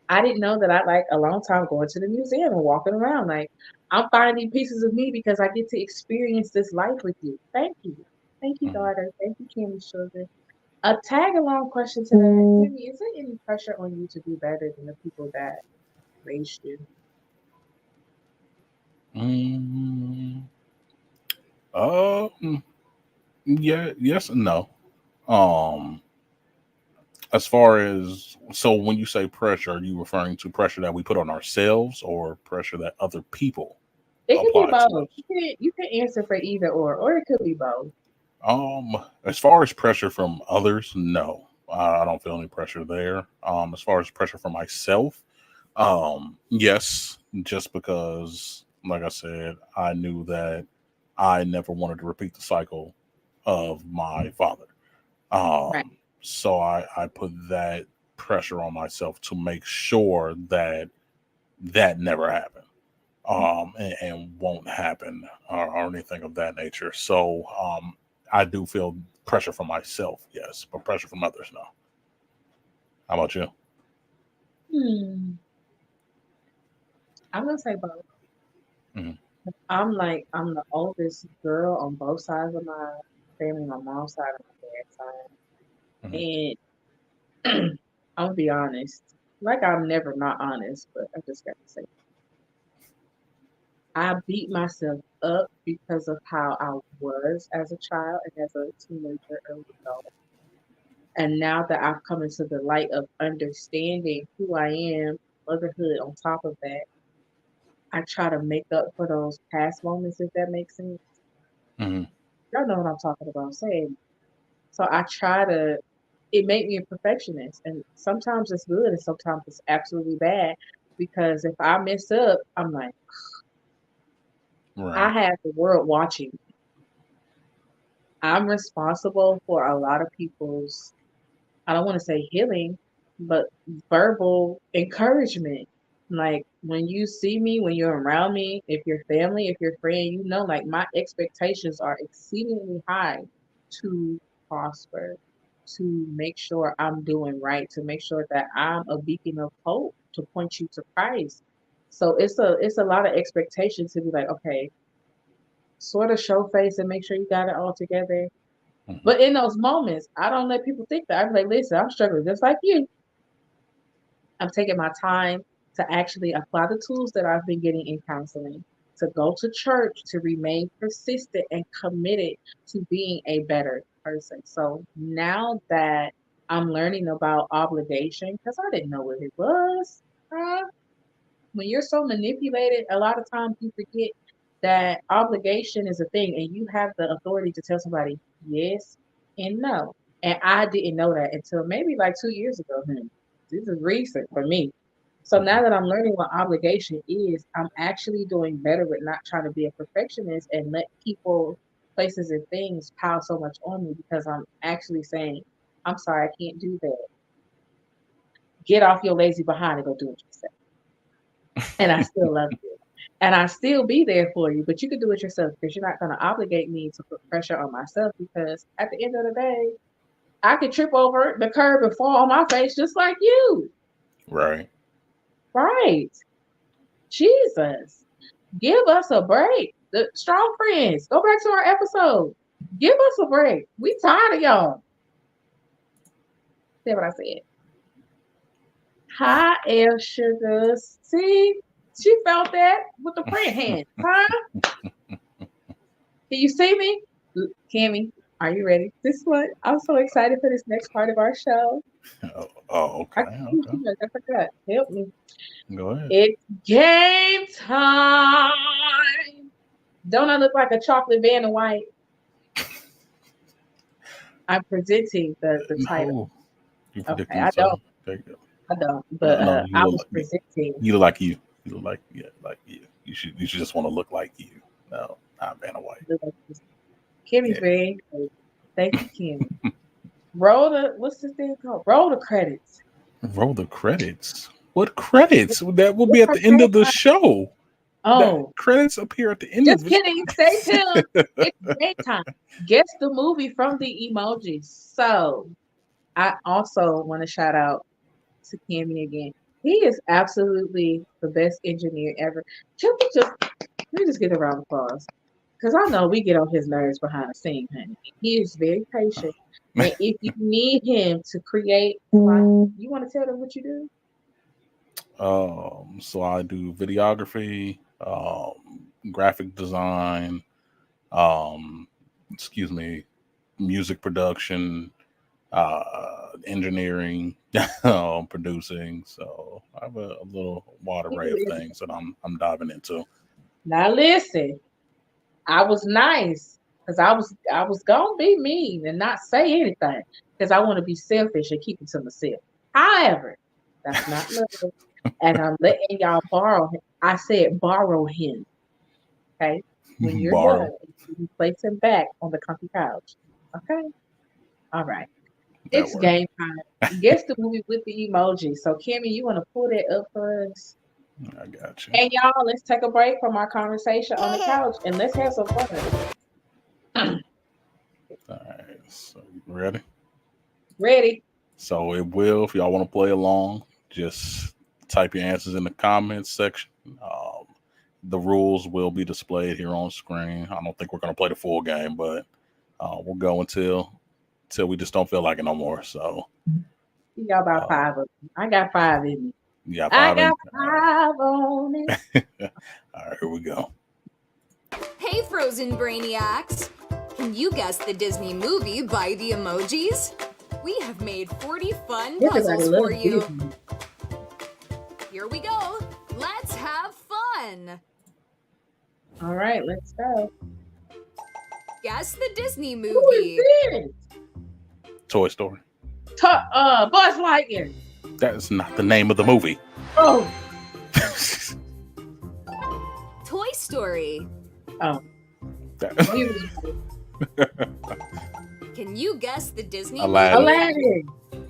I didn't know that I like a long time going to the museum and walking around. Like I'm finding pieces of me because I get to experience this life with you. Thank you. Thank you, Hmm. daughter. Thank you, Kimmy's children. A tag along question to that. Kimmy, is there any pressure on you to do better than the people that raised you? Mm, um, yeah, yes and no. Um, as far as, so when you say pressure, are you referring to pressure that we put on ourselves or pressure that other people It could be apply to both. us? You can answer for either or it could be both. As far as pressure from others, no, I don't feel any pressure there. As far as pressure for myself, yes, just because, like I said, I knew that I never wanted to repeat the cycle of my father. Right. So I put that pressure on myself to make sure that that never happened, and won't happen, or anything of that nature. So I do feel pressure from myself, yes, but pressure from others, no. How about you? Hmm. I'm gonna say both. Mhm, I'm the oldest girl on both sides of my family, my mom's side and my dad's mhm, side. And I'm gonna be honest. Like I'm never not honest, but I just gotta say I beat myself up because of how I was as a child and as a teenager, early adult. And now that I've come into the light of understanding who I am, motherhood on top of that, I try to make up for those past moments, if that makes sense. mhm. Y'all know what I'm talking about saying. So I try to, it make me a perfectionist. And sometimes it's good and sometimes it's absolutely bad. Because if I mess up, I'm like, I Right. have the world watching. I'm responsible for a lot of people's, I don't want to say healing, but verbal encouragement. Like when you see me, when you're around me, if you're family, if you're friend, you know, like my expectations are exceedingly high to prosper, to make sure I'm doing right, to make sure that I'm a beacon of hope to point you to Christ. So it's a lot of expectation to be like, okay, sort of show face and make sure you got it all together. Mhm, But in those moments, I don't let people think that. I'm like, listen, I'm struggling just like you. I'm taking my time to actually apply the tools that I've been getting in counseling, to go to church, to remain persistent and committed to being a better person. So now that I'm learning about obligation, because I didn't know what it was, when you're so manipulated, a lot of times you forget that obligation is a thing and you have the authority to tell somebody yes and no. And I didn't know that until maybe like 2 years ago. This is recent for me. So mhm. now that I'm learning what obligation is, I'm actually doing better with not trying to be a perfectionist and let people, places, and things pile so much on me because I'm actually saying, I'm sorry, I can't do that. Get off your lazy behind and go do it yourself. And I still love you. And I still be there for you, but you can do it yourself because you're not going to obligate me to put pressure on myself because at the end of the day, I could trip over the curb and fall on my face just like you. Right. Right. Jesus. Give us a break. The strong friends. Go back to our episode. Give us a break. We tired of y'all. See what I said. Hi, Air Sugars. See, she felt that with the friend hand. Huh? Can you see me? Cammy, are you ready? This one, I'm so excited for this next part of our show. Oh, I okay. can't Okay. too much. I forgot. Help me. Go ahead. It's game time. Don't I look like a chocolate Vanna White? I'm presenting the title. No, you're Okay, predicting so. There you go. I don't, No, but no, I was presenting. you look like you. You look like yeah, like you. You should just want to look like you. No, not Vanna White. Kimmy's Yeah. very good. Thank you, Kimmy. Roll the what's this thing called? Roll the credits. Roll the credits. What credits? That will be at the end of the show. That Oh, credits appear at the end of just the kidding. Stay tuned. show. It's game time. Guess the movie from the emojis. So I also want to shout out to Cammy again. He is absolutely the best engineer ever. Can we just get a round of applause? Because I know we get on his nerves behind the scene, honey. He is very patient. And if you need him to create, like, you want to tell them what you do? So I do videography, graphic design, um, excuse me, music production, engineering, producing. So I have a little wide He array do of everything. things that I'm diving into. Now listen, I was nice because I was gonna be mean and not say anything because I want to be selfish and keep it to myself. However, that's not love, and I'm letting y'all borrow him. I said borrow him. Okay, when you're done, Borrow you place him back on the comfy couch. Okay, all right. that It's work. game time. Guess the movie with the emoji. So Kimmy, you want to pull that up for us? I got you. And y'all, let's take a break from our conversation on the couch and let's have some fun. All right, so you ready? Ready? So it will, if y'all want to play along, just type your answers in the comments section. The rules will be displayed here on screen. I don't think we're going to play the full game, but we'll go until we just don't feel like it no more. So You got about uh, five of them. I got five in me. you got I five got in. five on it. All right, here we go. Hey, Frozen Brainiacs! Can you guess the Disney movie by the emojis? We have made 40 fun Everybody puzzles loves for you. Disney. Here we go. Let's have fun. All right, let's go. Guess the Disney Who movie. is this? Toy Story. Buzz Lightyear. That's not the name of the movie. Oh, Toy Story. oh. That- We was Can you guess the Disney Aladdin. movie? Aladdin. You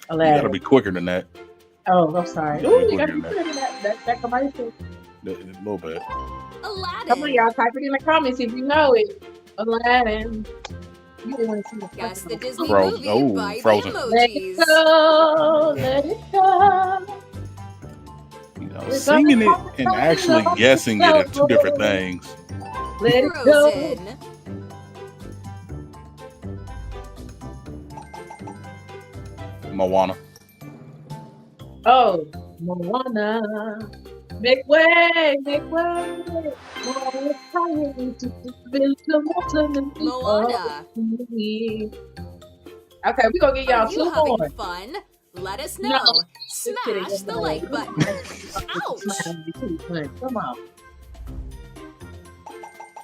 Aladdin. gotta be quicker than that. Oh, I'm sorry. Yeah, Ooh, we you got to quicker than that commercial. A little bit. Aladdin. Come on, y'all. Type it in the comments if you know it. Aladdin. You didn't want to see the Guess the Disney Frozen. movie Oh, by Frozen. the Let emojis. it go. Let it go. You know, We're singing it gonna and talk actually about guessing it are two different love. things. Let it go. Frozen. Moana. Oh, Moana. Make way, make way. Moana, trying to build the water and Moana. Okay, we're going to get y'all Are you two having more. fun? Let us No. know. Just kidding. Smash the like button. Ouch. Come on.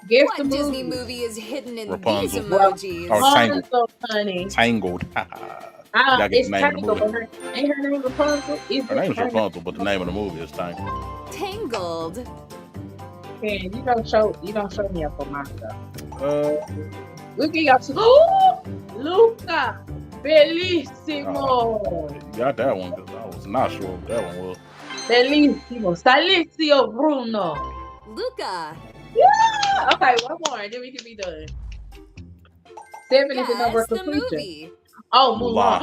Guess What the Disney movie. movie is hidden in Rapunzel. these emojis? Oh, Tangled. Rapunzel, honey. Tangled. Y'all get It's the name of the Tangled, movie. but ain't her name Rapunzel? Is Her name is it Rapunzel, but the name of the movie is Tangled. Tangled. Okay, you don't show me up on my stuff. We'll get y'all two. Luca, bellissimo, You got that one because I was not sure what that one was. bellissimo, Salizio Bruno. Luca. Yeah. Okay, one more, and then we can be done. 7 is the number Guess of the completion. movie. Oh, Mulan.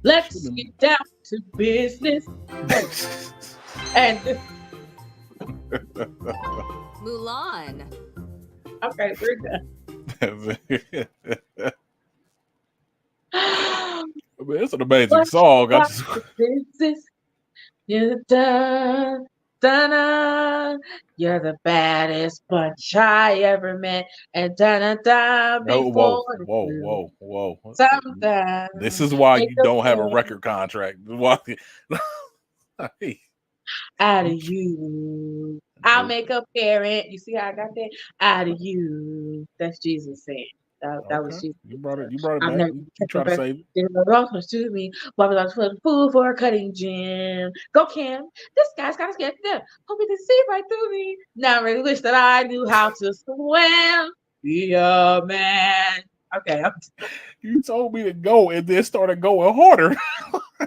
Let's get down to business. And Mulan. okay, we're done. Man, it's an amazing song. I just, Business. You're the da-na. You're the baddest bunch I ever met. And da-na-da before whoa. sometimes. This is why make you a don't have a man record contract. Why? Hey. out of you. I'll make a parent. You see how I got that? Out of you. That's Jesus saying. That was Okay. Jesus. You brought it I'm back. never You try to save it. There's no reference to me. Why was I putting food for a cutting gym? Go, Kim. This guy's got to get them. Hope he can see right through me. Now I really wish that I knew how to swim. Be a man. Okay. You told me to go and then started going harder. I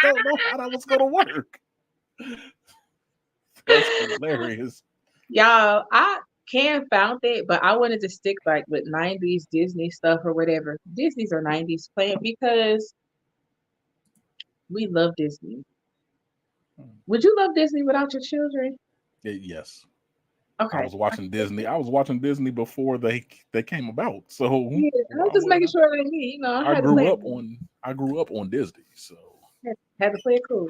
don't know how that was gonna work. That's hilarious. Y'all, I can found it, but I wanted to stick like with 90s Disney stuff or whatever. Disney's or 90s playing because we love Disney. Would you love Disney without your children? Yes. Okay. I was watching Disney. I was watching Disney before they came about. So Yeah, I was just making sure that me, I had to grew play up on Disney. So had to play it cool.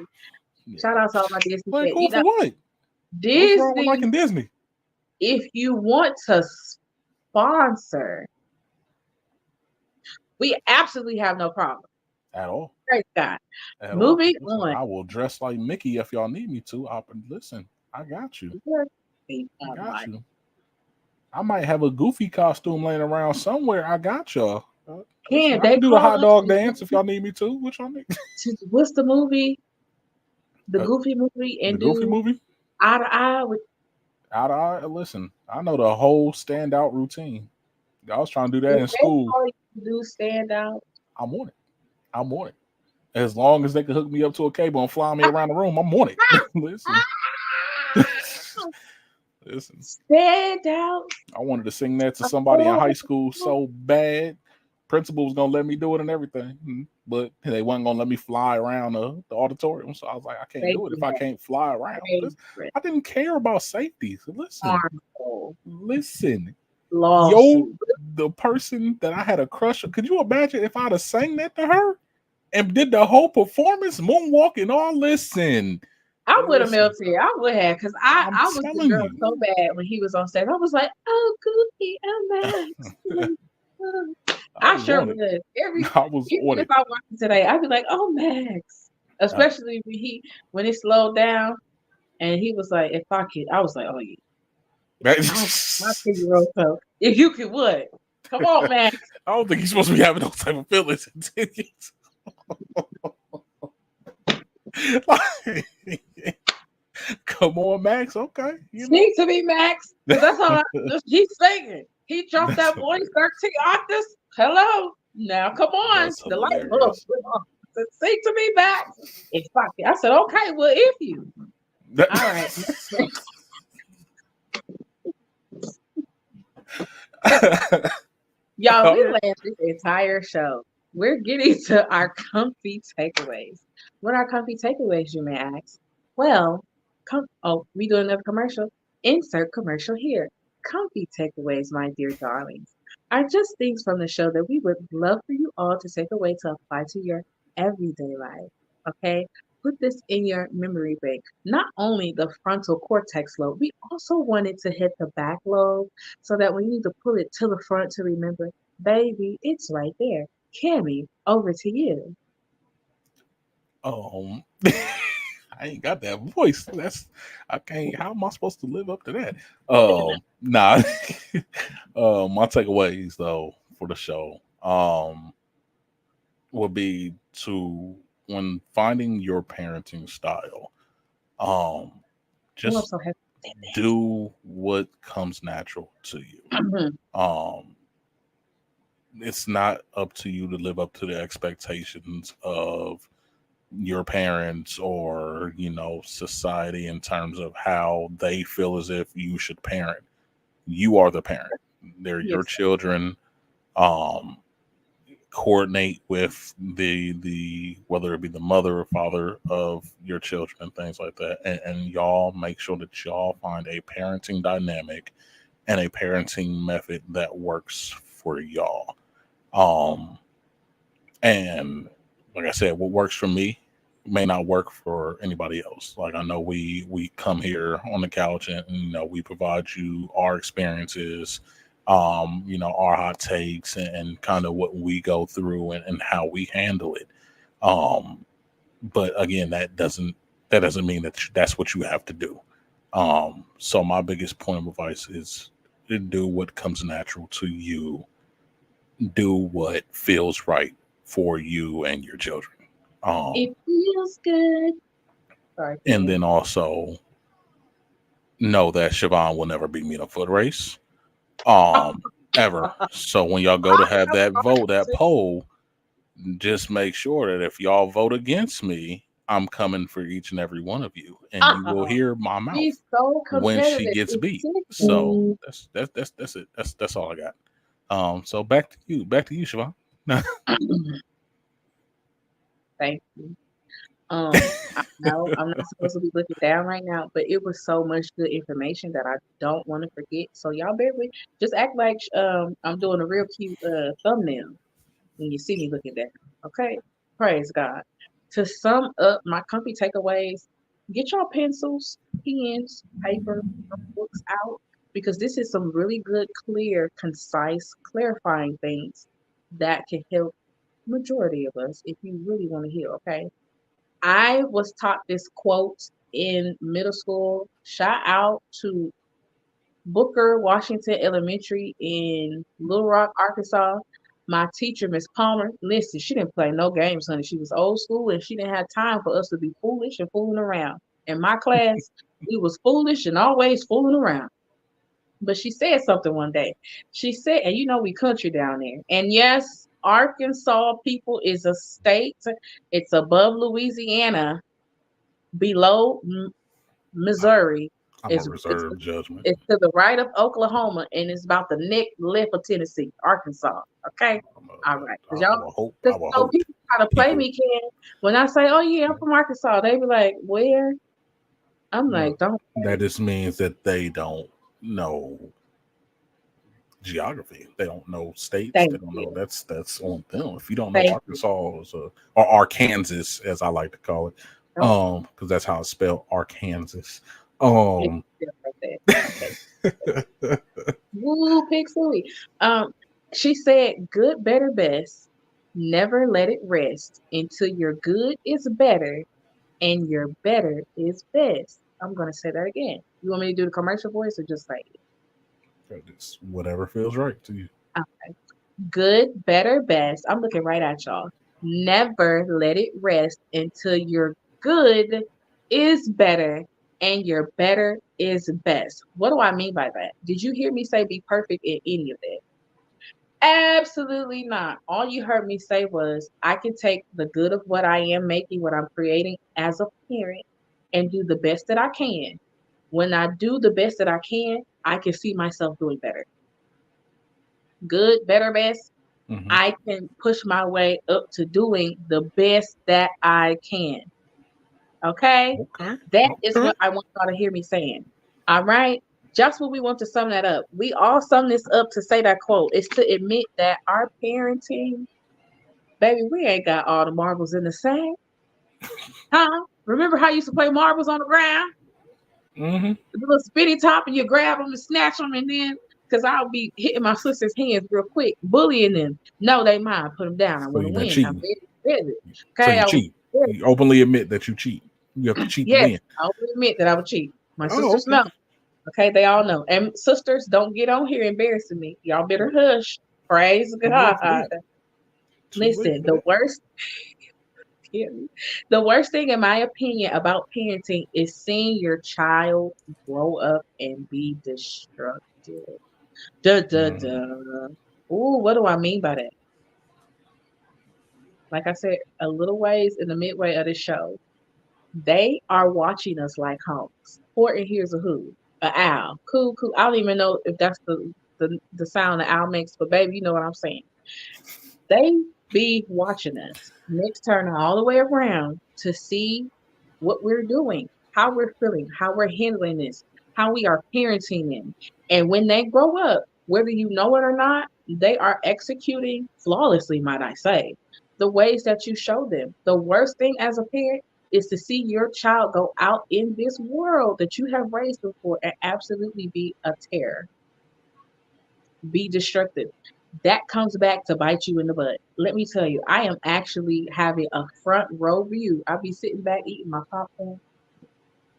yeah. Shout out to all my Disney Play fans. cool for what? What's wrong with Disney, liking Disney? if you want to sponsor, we absolutely have no problem. At all. Praise God. At Moving all. Listen, on. I will dress like Mickey if y'all need me to. Listen, I got you. I got you. I might have a goofy costume laying around somewhere. I got y'all. Listen, I can do the hot dog dance if y'all need me to. What y'all need? What's the movie? The Goofy movie and the Goofy movie? Eye to Eye with Eye to Eye. Listen, I know the whole standout routine. I was trying to do that in school. Do stand out. I'm on it. As long as they can hook me up to a cable and fly me around the room, I'm on it. Listen. Listen. Stand out. I wanted to sing that to somebody in high school so bad. Principal was gonna let me do it and everything, but they wasn't gonna let me fly around the auditorium. So I was like, I can't do it if I Safety can't fly around. dangerous, I didn't care about safety. So harmful, listen, yo, lawsuit. the person that I had a crush on. Could you imagine if I'd have sang that to her and did the whole performance, moonwalk and all? I would have Listen. melted. I would have, because I'm I was the telling girl you. so bad when he was on stage. I was like, oh, Goofy, I'm Max. I I was sure on it. would. I was Even on if it. I watched it today, I'd be like, oh, Max. Uh, Especially when it slowed down and he was like, if I could, I was like, oh, yeah. I was my I 10-year-old self. If you could, what? Come on, Max. don't think he's supposed to be having those type of feelings. Come on, Max. Okay, Sing to me, Max. Because that's all he's singing. He dropped That's that voice hilarious. 13 octaves. Hello. Now, come on. That's The light bulb hilarious. went on. Said, sing to me, Max. If I could. I said, okay, well, if you. All right. Y'all, we All right. laughed this entire show. We're getting to our comfy takeaways. What are comfy takeaways, you may ask? Well, we do another commercial. Insert commercial here. Comfy takeaways, my dear darlings, are just things from the show that we would love for you all to take away to apply to your everyday life. Okay? Put this in your memory bank. Not only the frontal cortex lobe, we also want it to hit the back lobe so that when you need to pull it to the front to remember, baby, it's right there. Cammy, over to you. Um, I ain't got that voice. I can't. How am I supposed to live up to that? Nah. My takeaways though for the show, would be to when finding your parenting style, um, Oh, I'm just so happy. do what comes natural to you. Um, it's not up to you to live up to the expectations of your parents or society in terms of how they feel as if you should parent. You are the parent. They're your Yes. children. um Coordinate with the whether it be the mother or father of your children and things like that, and y'all make sure that y'all find a parenting dynamic and a parenting method that works for y'all. um and like I said, what works for me may not work for anybody else. Like, I know we come here on the couch and we provide you our experiences, our hot takes, and kind of what we go through and how we handle it. Um, but again, that doesn't mean that's what you have to do. So my biggest point of advice is to do what comes natural to you, do what feels right for you and your children. It Um, feels good. Sorry, and Ken. then also know that Siobhan will never beat me in a foot race. Ever. So when y'all go to have that vote, that poll, just make sure that if y'all vote against me, I'm coming for each and every one of you, and you will hear my He's mouth so when she competitive. gets It's beat. So sickening. that's it. That's all I got. So back to you. Back to you, Siobhan. Thank you. I know I'm not supposed to be looking down right now, but it was so much good information that I don't want to forget. So y'all bear with. Just act like I'm doing a real cute thumbnail when you see me looking down. Okay? Praise God. To sum up my comfy takeaways, get your pencils, pens, paper, books out because this is some really good, clear, concise, clarifying things that can help majority of us if you really want to heal. Okay? I was taught this quote in middle school. Shout out to Booker Washington Elementary in Little Rock, Arkansas. My teacher, Miss Palmer, listen, she didn't play no games, honey. She was old school and she didn't have time for us to be foolish and fooling around. In my class, we was foolish and always fooling around. But she said something one day. She said, and we country down there. And yes, Arkansas people is a state. It's above Louisiana, below Missouri. I'm a It's it's reserved judgment. it's to the right of Oklahoma, and it's about the neck left of Tennessee, Arkansas. Okay, all right, because I y'all, will hope. I because will hope people try to play people. me, Ken. When I say, "Oh yeah, I'm from Arkansas," they be like, "Where?" I'm like, No, "Don't that play." just means that they don't know geography. They don't know states. They Thank don't know. you, That's on them. If you don't know thank you. Arkansas or Arkansas, as I like to call it, Don't because that's how it's spelled, Arkansas. pick Um, yourself like that. Okay. Woo, Pig Sooie. Um, she said, "Good, better, best. Never let it rest until your good is better and your better is best." I'm gonna say that again. You want me to do the commercial voice or just say it? it's whatever feels right to you. Okay. Good, better, best. I'm looking right at y'all. Never let it rest until your good is better and your better is best. What do I mean by that? Did you hear me say be perfect in any of that? Absolutely not. All you heard me say was I can take the good of what I am making, what I'm creating as a parent, and do the best that I can. When I do the best that I can see myself doing better. Good, better, best. Hmm. I can push my way up to doing the best that I can. Okay? Okay. That is Okay. what I want y'all to hear me saying. All right? Just what we want to sum that up. We all sum this up to say that quote is to admit that our parenting, baby, we ain't got all the marbles in the sack. Huh? Remember how you used to play marbles on the ground? Hmm. The little spinny top, and you grab them and snatch them, and then, because I'll be hitting my sister's hands real quick, bullying them. No, they mine. Put them down. I So want to you've been win. I'm cheating. ready. So Okay, you I was cheat. ready. You openly admit that you cheat. You have to cheat to Yes, win. I will admit that I would cheat. My Oh, sisters okay. know. Okay, they all know. And sisters, don't get on here embarrassing me. Y'all better hush. Praise Too late for God. that. Too late Listen, for that. the worst thing, in my opinion, about parenting is seeing your child grow up and be destructive. Duh, duh, Mm. duh. Ooh, what do I mean by that? Like I said, a little ways in the midway of the show, they are watching us like hawks. Horton here's a who, a owl. Cool, cool. I don't even know if that's the sound the owl makes, but baby, you know what I'm saying. They be watching us. Next turn all the way around to see what we're doing, how we're feeling, how we're handling this, how we are parenting them. And when they grow up, whether you know it or not, they are executing flawlessly, might I say, the ways that you show them. The worst thing as a parent is to see your child go out in this world that you have raised them for and absolutely be a terror, be destructive. That comes back to bite you in the butt. Let me tell you, I am actually having a front row view. I'll be sitting back eating my popcorn.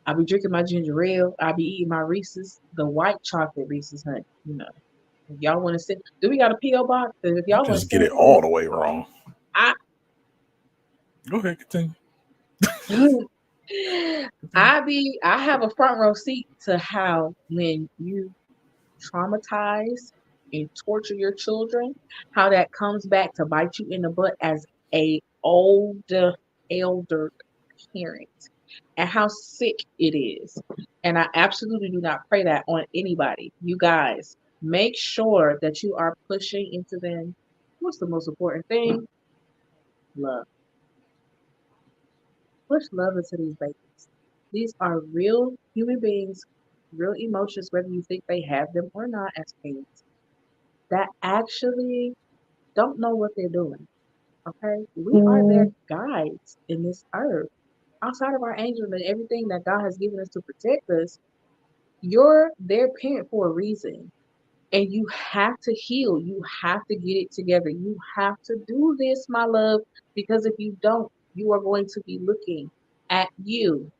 I'll be drinking my ginger ale. I'll be eating my Reese's, the white chocolate Reese's, honey. You know, if y'all want to send, do we got a PO box? 'Cause if You y'all want to just get send it me, all the way wrong. I, Go ahead, continue. Continue. I have a front row seat to how when you traumatize and torture your children, how that comes back to bite you in the butt as a older elder parent, and how sick it is. And I absolutely do not pray that on anybody. You guys, make sure that you are pushing into them. What's the most important thing? Love. Push love into these babies. These are real human beings, real emotions, whether you think they have them or not as parents, that actually don't know what they're doing. Okay? We are their guides in this earth. Outside of our angels and everything that God has given us to protect us, you're their parent for a reason. And you have to heal. You have to get it together. You have to do this, my love, because if you don't, you are going to be looking at you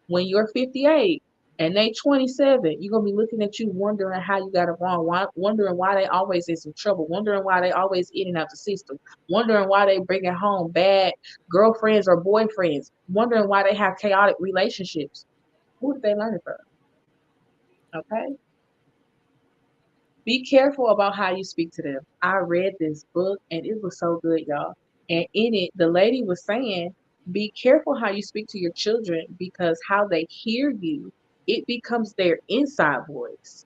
when you're 58 and they 27. You're gonna be looking at you wondering how you got it wrong, wondering why they always in some trouble, wondering why they always in and out the system, wondering why they bringing home bad girlfriends or boyfriends, wondering why they have chaotic relationships. Who did they learn it from? Okay, be careful about how you speak to them. I read this book and it was so good, y'all. And in it, the lady was saying, be careful how you speak to your children because how they hear you It becomes their inside voice.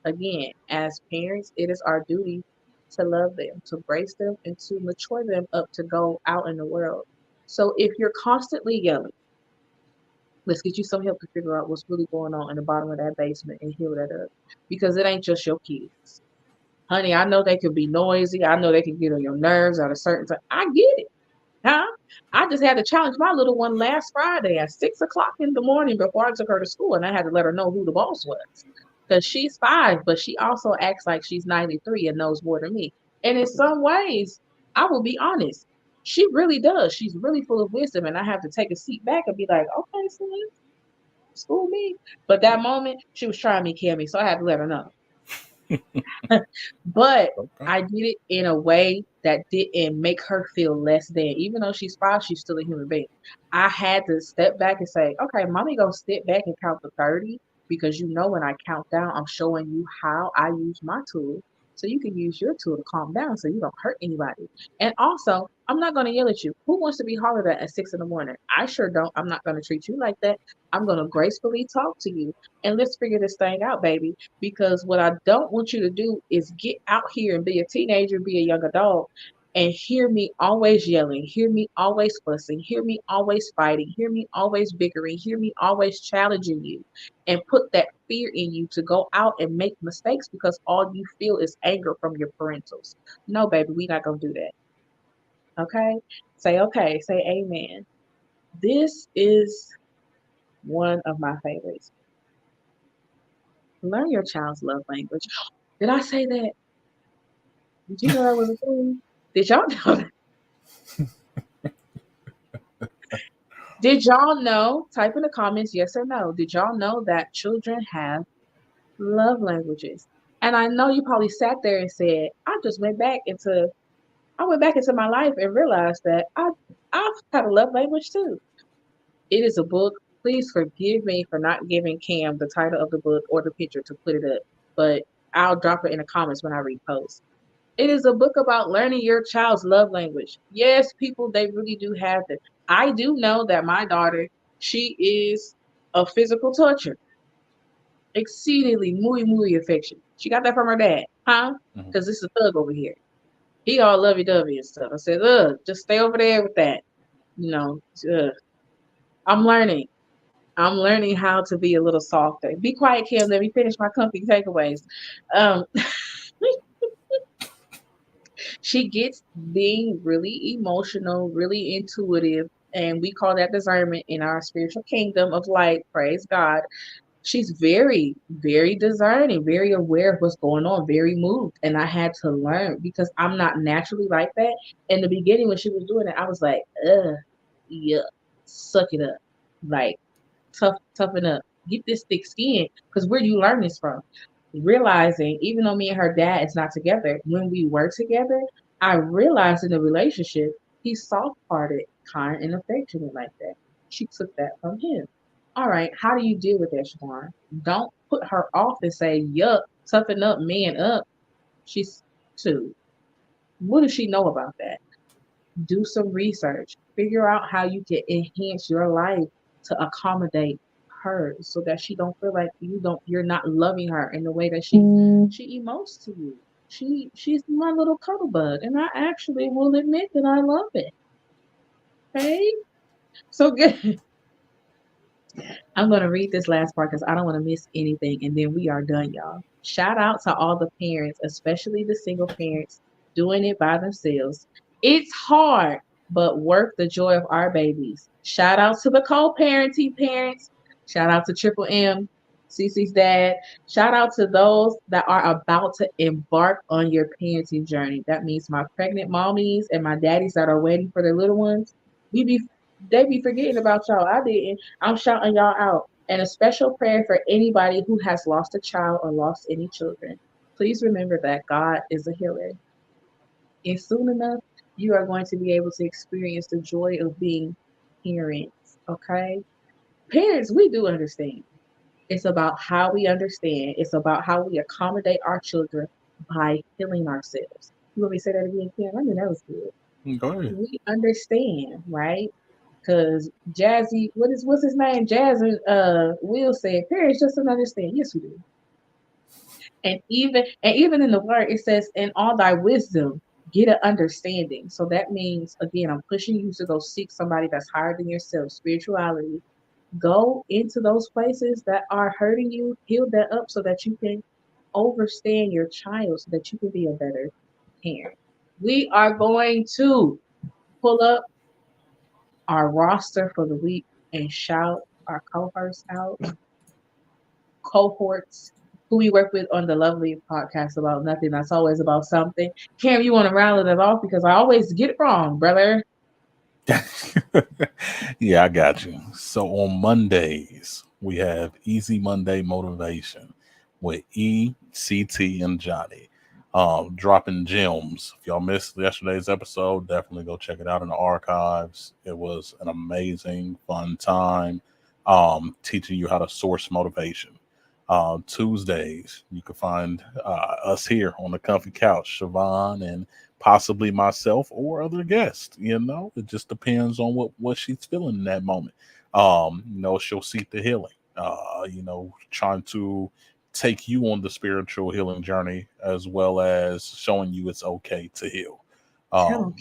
Again, as parents, it is our duty to love them, to brace them, and to mature them up to go out in the world. So if you're constantly yelling, let's get you some help to figure out what's really going on in the bottom of that basement and heal that up. Because it ain't just your kids. Honey, I know they can be noisy. I know they can get on your nerves at a certain time. I get it. Huh? I just had to challenge my little one last Friday at 6 o'clock in the morning before I took her to school, and I had to let her know who the boss was. Because she's 5, but she also acts like she's 93 and knows more than me. And in some ways, I will be honest, she really does. She's really full of wisdom, and I have to take a seat back and be like, okay, son, school me. But that moment, she was trying me, Cammy, so I had to let her know. But Okay. I did it in a way that didn't make her feel less than. Even though she's 5, she's still a human being. I had to step back and say, okay, mommy gonna step back and count to 30 because you know when I count down, I'm showing you how I use my tool. So you can use your tool to calm down so you don't hurt anybody. And also, I'm not gonna yell at you. Who wants to be hollered at 6 in the morning? I sure don't. I'm not gonna treat you like that. I'm gonna gracefully talk to you and let's figure this thing out, baby, because what I don't want you to do is get out here and be a teenager, be a young adult, and hear me always yelling, hear me always fussing, hear me always fighting, hear me always bickering, hear me always challenging you, and put that fear in you to go out and make mistakes because all you feel is anger from your parentals. No, baby, we're not going to do that. Okay, say amen. This is one of my favorites. Learn your child's love language. Did I say that? Did you know that was a thing? Did y'all know that? Did y'all know? Type in the comments yes or no. Did y'all know that children have love languages? And I know you probably sat there and said, I went back into my life and realized that I've had a love language too. It is a book. Please forgive me for not giving Cam the title of the book or the picture to put it up, but I'll drop it in the comments when I repost. It is a book about learning your child's love language. Yes, people, they really do have it. I do know that my daughter, she is a physical toucher, exceedingly muy affectionate. She got that from her dad, huh? Mhm. Because this is a thug over here. He all lovey dovey and stuff. I said, just stay over there with that. You know, ugh. I'm learning. I'm learning how to be a little softer. Be quiet, Kim. Let me finish my company takeaways. Um, she gets being really emotional, really intuitive, and we call that discernment in our spiritual kingdom of light. Praise God. She's very, very discerning, very aware of what's going on, very moved. And I had to learn because I'm not naturally like that. In the beginning, when she was doing it, I was like, yeah, suck it up. Like, toughen up. Get this thick skin. Because where do you learn this from? Realizing, even though me and her dad is not together, when we were together, I realized in the relationship, he's soft hearted, kind, and affectionate like that. She took that from him. All right, how do you deal with that, Siobhan? Don't put her off and say, yup, toughen up, man up. She's 2. What does she know about that? Do some research. Figure out how you can enhance your life to accommodate her so that she don't feel like you're not loving her in the way that she emotes to you. She's my little cuddle bug, and I actually will admit that I love it. Okay? So good. I'm going to read this last part because I don't want to miss anything. And then we are done, y'all. Shout out to all the parents, especially the single parents, doing it by themselves. It's hard, but worth the joy of our babies. Shout out to the co parenting parents. Shout out to Triple M, Cece's dad. Shout out to those that are about to embark on your parenting journey. That means my pregnant mommies and my daddies that are waiting for their little ones. We be they be forgetting about y'all. I didn't. I'm shouting y'all out. And a special prayer for anybody who has lost a child or lost any children. Please remember that God is a healer. And soon enough, you are going to be able to experience the joy of being parents. Okay? Parents, we do understand. It's about how we understand. It's about how we accommodate our children by healing ourselves. You want me to say that again, Kim? I mean, that was good. Go ahead. We understand, right? Cause Jazzy, what's his name? Jazz and Will said, "Parents just don't understand." Yes, we do. And even in the word, it says, "In all thy wisdom, get an understanding." So that means, again, I'm pushing you to go seek somebody that's higher than yourself. Spirituality. Go into those places that are hurting you, heal that up so that you can overstand your child, so that you can be a better parent. We are going to pull up our roster for the week and shout our cohorts who we work with on the lovely podcast about nothing. That's always about something. Cam, you want to round it off because I always get it wrong, brother. Yeah, I got you. So on Mondays, we have Easy Monday Motivation with E, CT, and Johnny. Dropping gems. If y'all missed yesterday's episode, definitely go check it out in the archives. It was an amazing, fun time teaching you how to source motivation. Tuesdays, you can find us here on the comfy couch, Shavaughn and possibly myself or other guests. It just depends on what she's feeling in that moment. She'll seek the healing. Trying to take you on the spiritual healing journey as well as showing you it's okay to heal. Tell them. Um,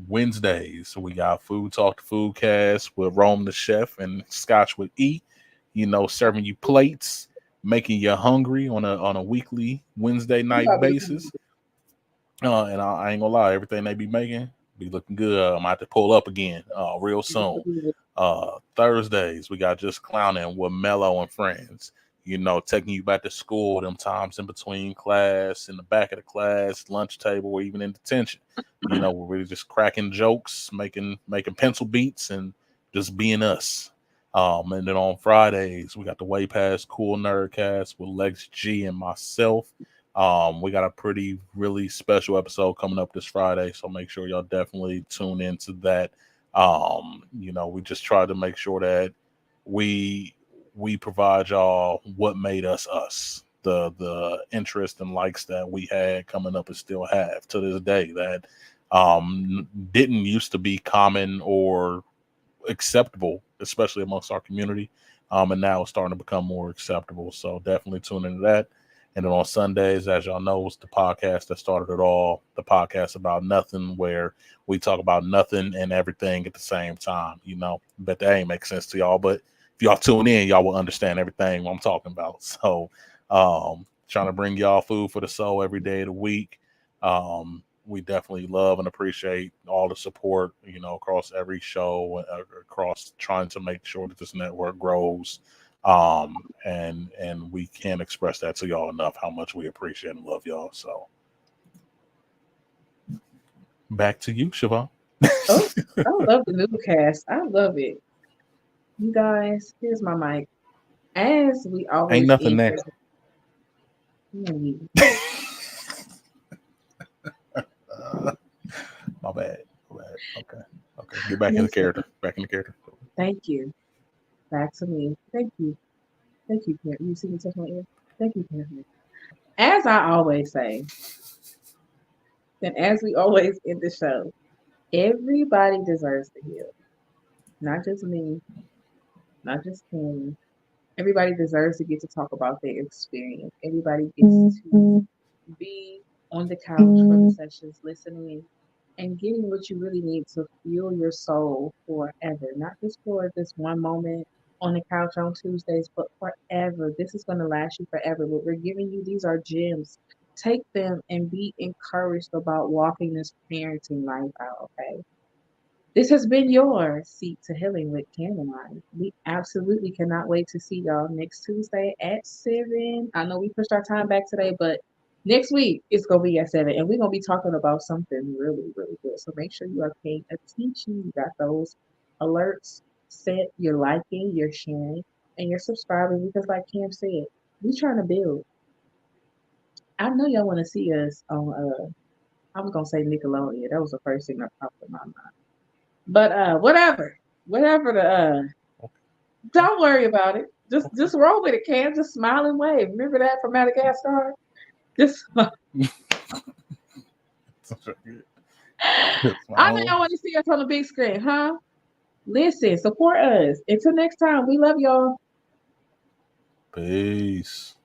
Wednesdays, we got Food Talk to Food Cast with Rome the Chef and Scotch with E. Serving you plates, making you hungry on a weekly Wednesday You night gotta be basis. And I ain't gonna lie, everything they be making be looking good. I'm about to pull up again real soon. Thursdays, we got Just Clowning with Mello and Friends. Taking you back to school, them times in between class, in the back of the class, lunch table, or even in detention. We're really just cracking jokes, making pencil beats, and just being us. And then on Fridays, we got the Way Past Cool Nerdcast with Lex G and myself. We got a pretty really special episode coming up this Friday, so make sure y'all definitely tune into that. We just try to make sure that we we provide y'all what made us us. The interest and likes that we had coming up and still have to this day that didn't used to be common or acceptable, especially amongst our community. And now it's starting to become more acceptable. So definitely tune into that. And then on Sundays, as y'all know, it's the podcast that started it all, the podcast about nothing, where we talk about nothing and everything at the same time. Bet that ain't make sense to y'all. But if y'all tune in, y'all will understand everything I'm talking about. So trying to bring y'all food for the soul every day of the week. We definitely love and appreciate all the support, across every show, across trying to make sure that this network grows. And we can't express that to y'all enough how much we appreciate and love y'all. So back to you, Siobhan. Oh, I love the new cast. I love it. You guys, here's my mic. As we Ain't always nothing end there. here, My bad. My bad. Okay. Okay. Get back in the listen, character. Back in the character. thank you. Back to me. Thank you. Thank you, Karen. You see me touch my ear? Thank you, Karen. As I always say, and as we always end the show, everybody deserves to heal. Not just me, not just Kim. Everybody deserves to get to talk about their experience. Everybody gets to be on the couch for the sessions, listening and getting what you really need to fuel your soul forever. Not just for this one moment on the couch on Tuesdays, but forever. This is going to last you forever. What we're giving you, these are gems. Take them and be encouraged about walking this parenting life out, okay? This has been your Seat to Healing with Cam and I. We absolutely cannot wait to see y'all next Tuesday at 7. I know we pushed our time back today, but next week it's going to be at 7. And we're going to be talking about something really, really good. So make sure you are paying attention. You got those alerts set. You're liking, you're sharing, and you're subscribing because, like Cam said, we trying to build. I know y'all want to see us on, I was going to say Nickelodeon. That was the first thing that popped in my mind. But whatever the don't worry about it. Just roll with it, Cam. Just smile and wave. Remember that from Madagascar? Just I know y'all want to see us on the big screen, huh? Listen, support us. Until next time, we love y'all. Peace.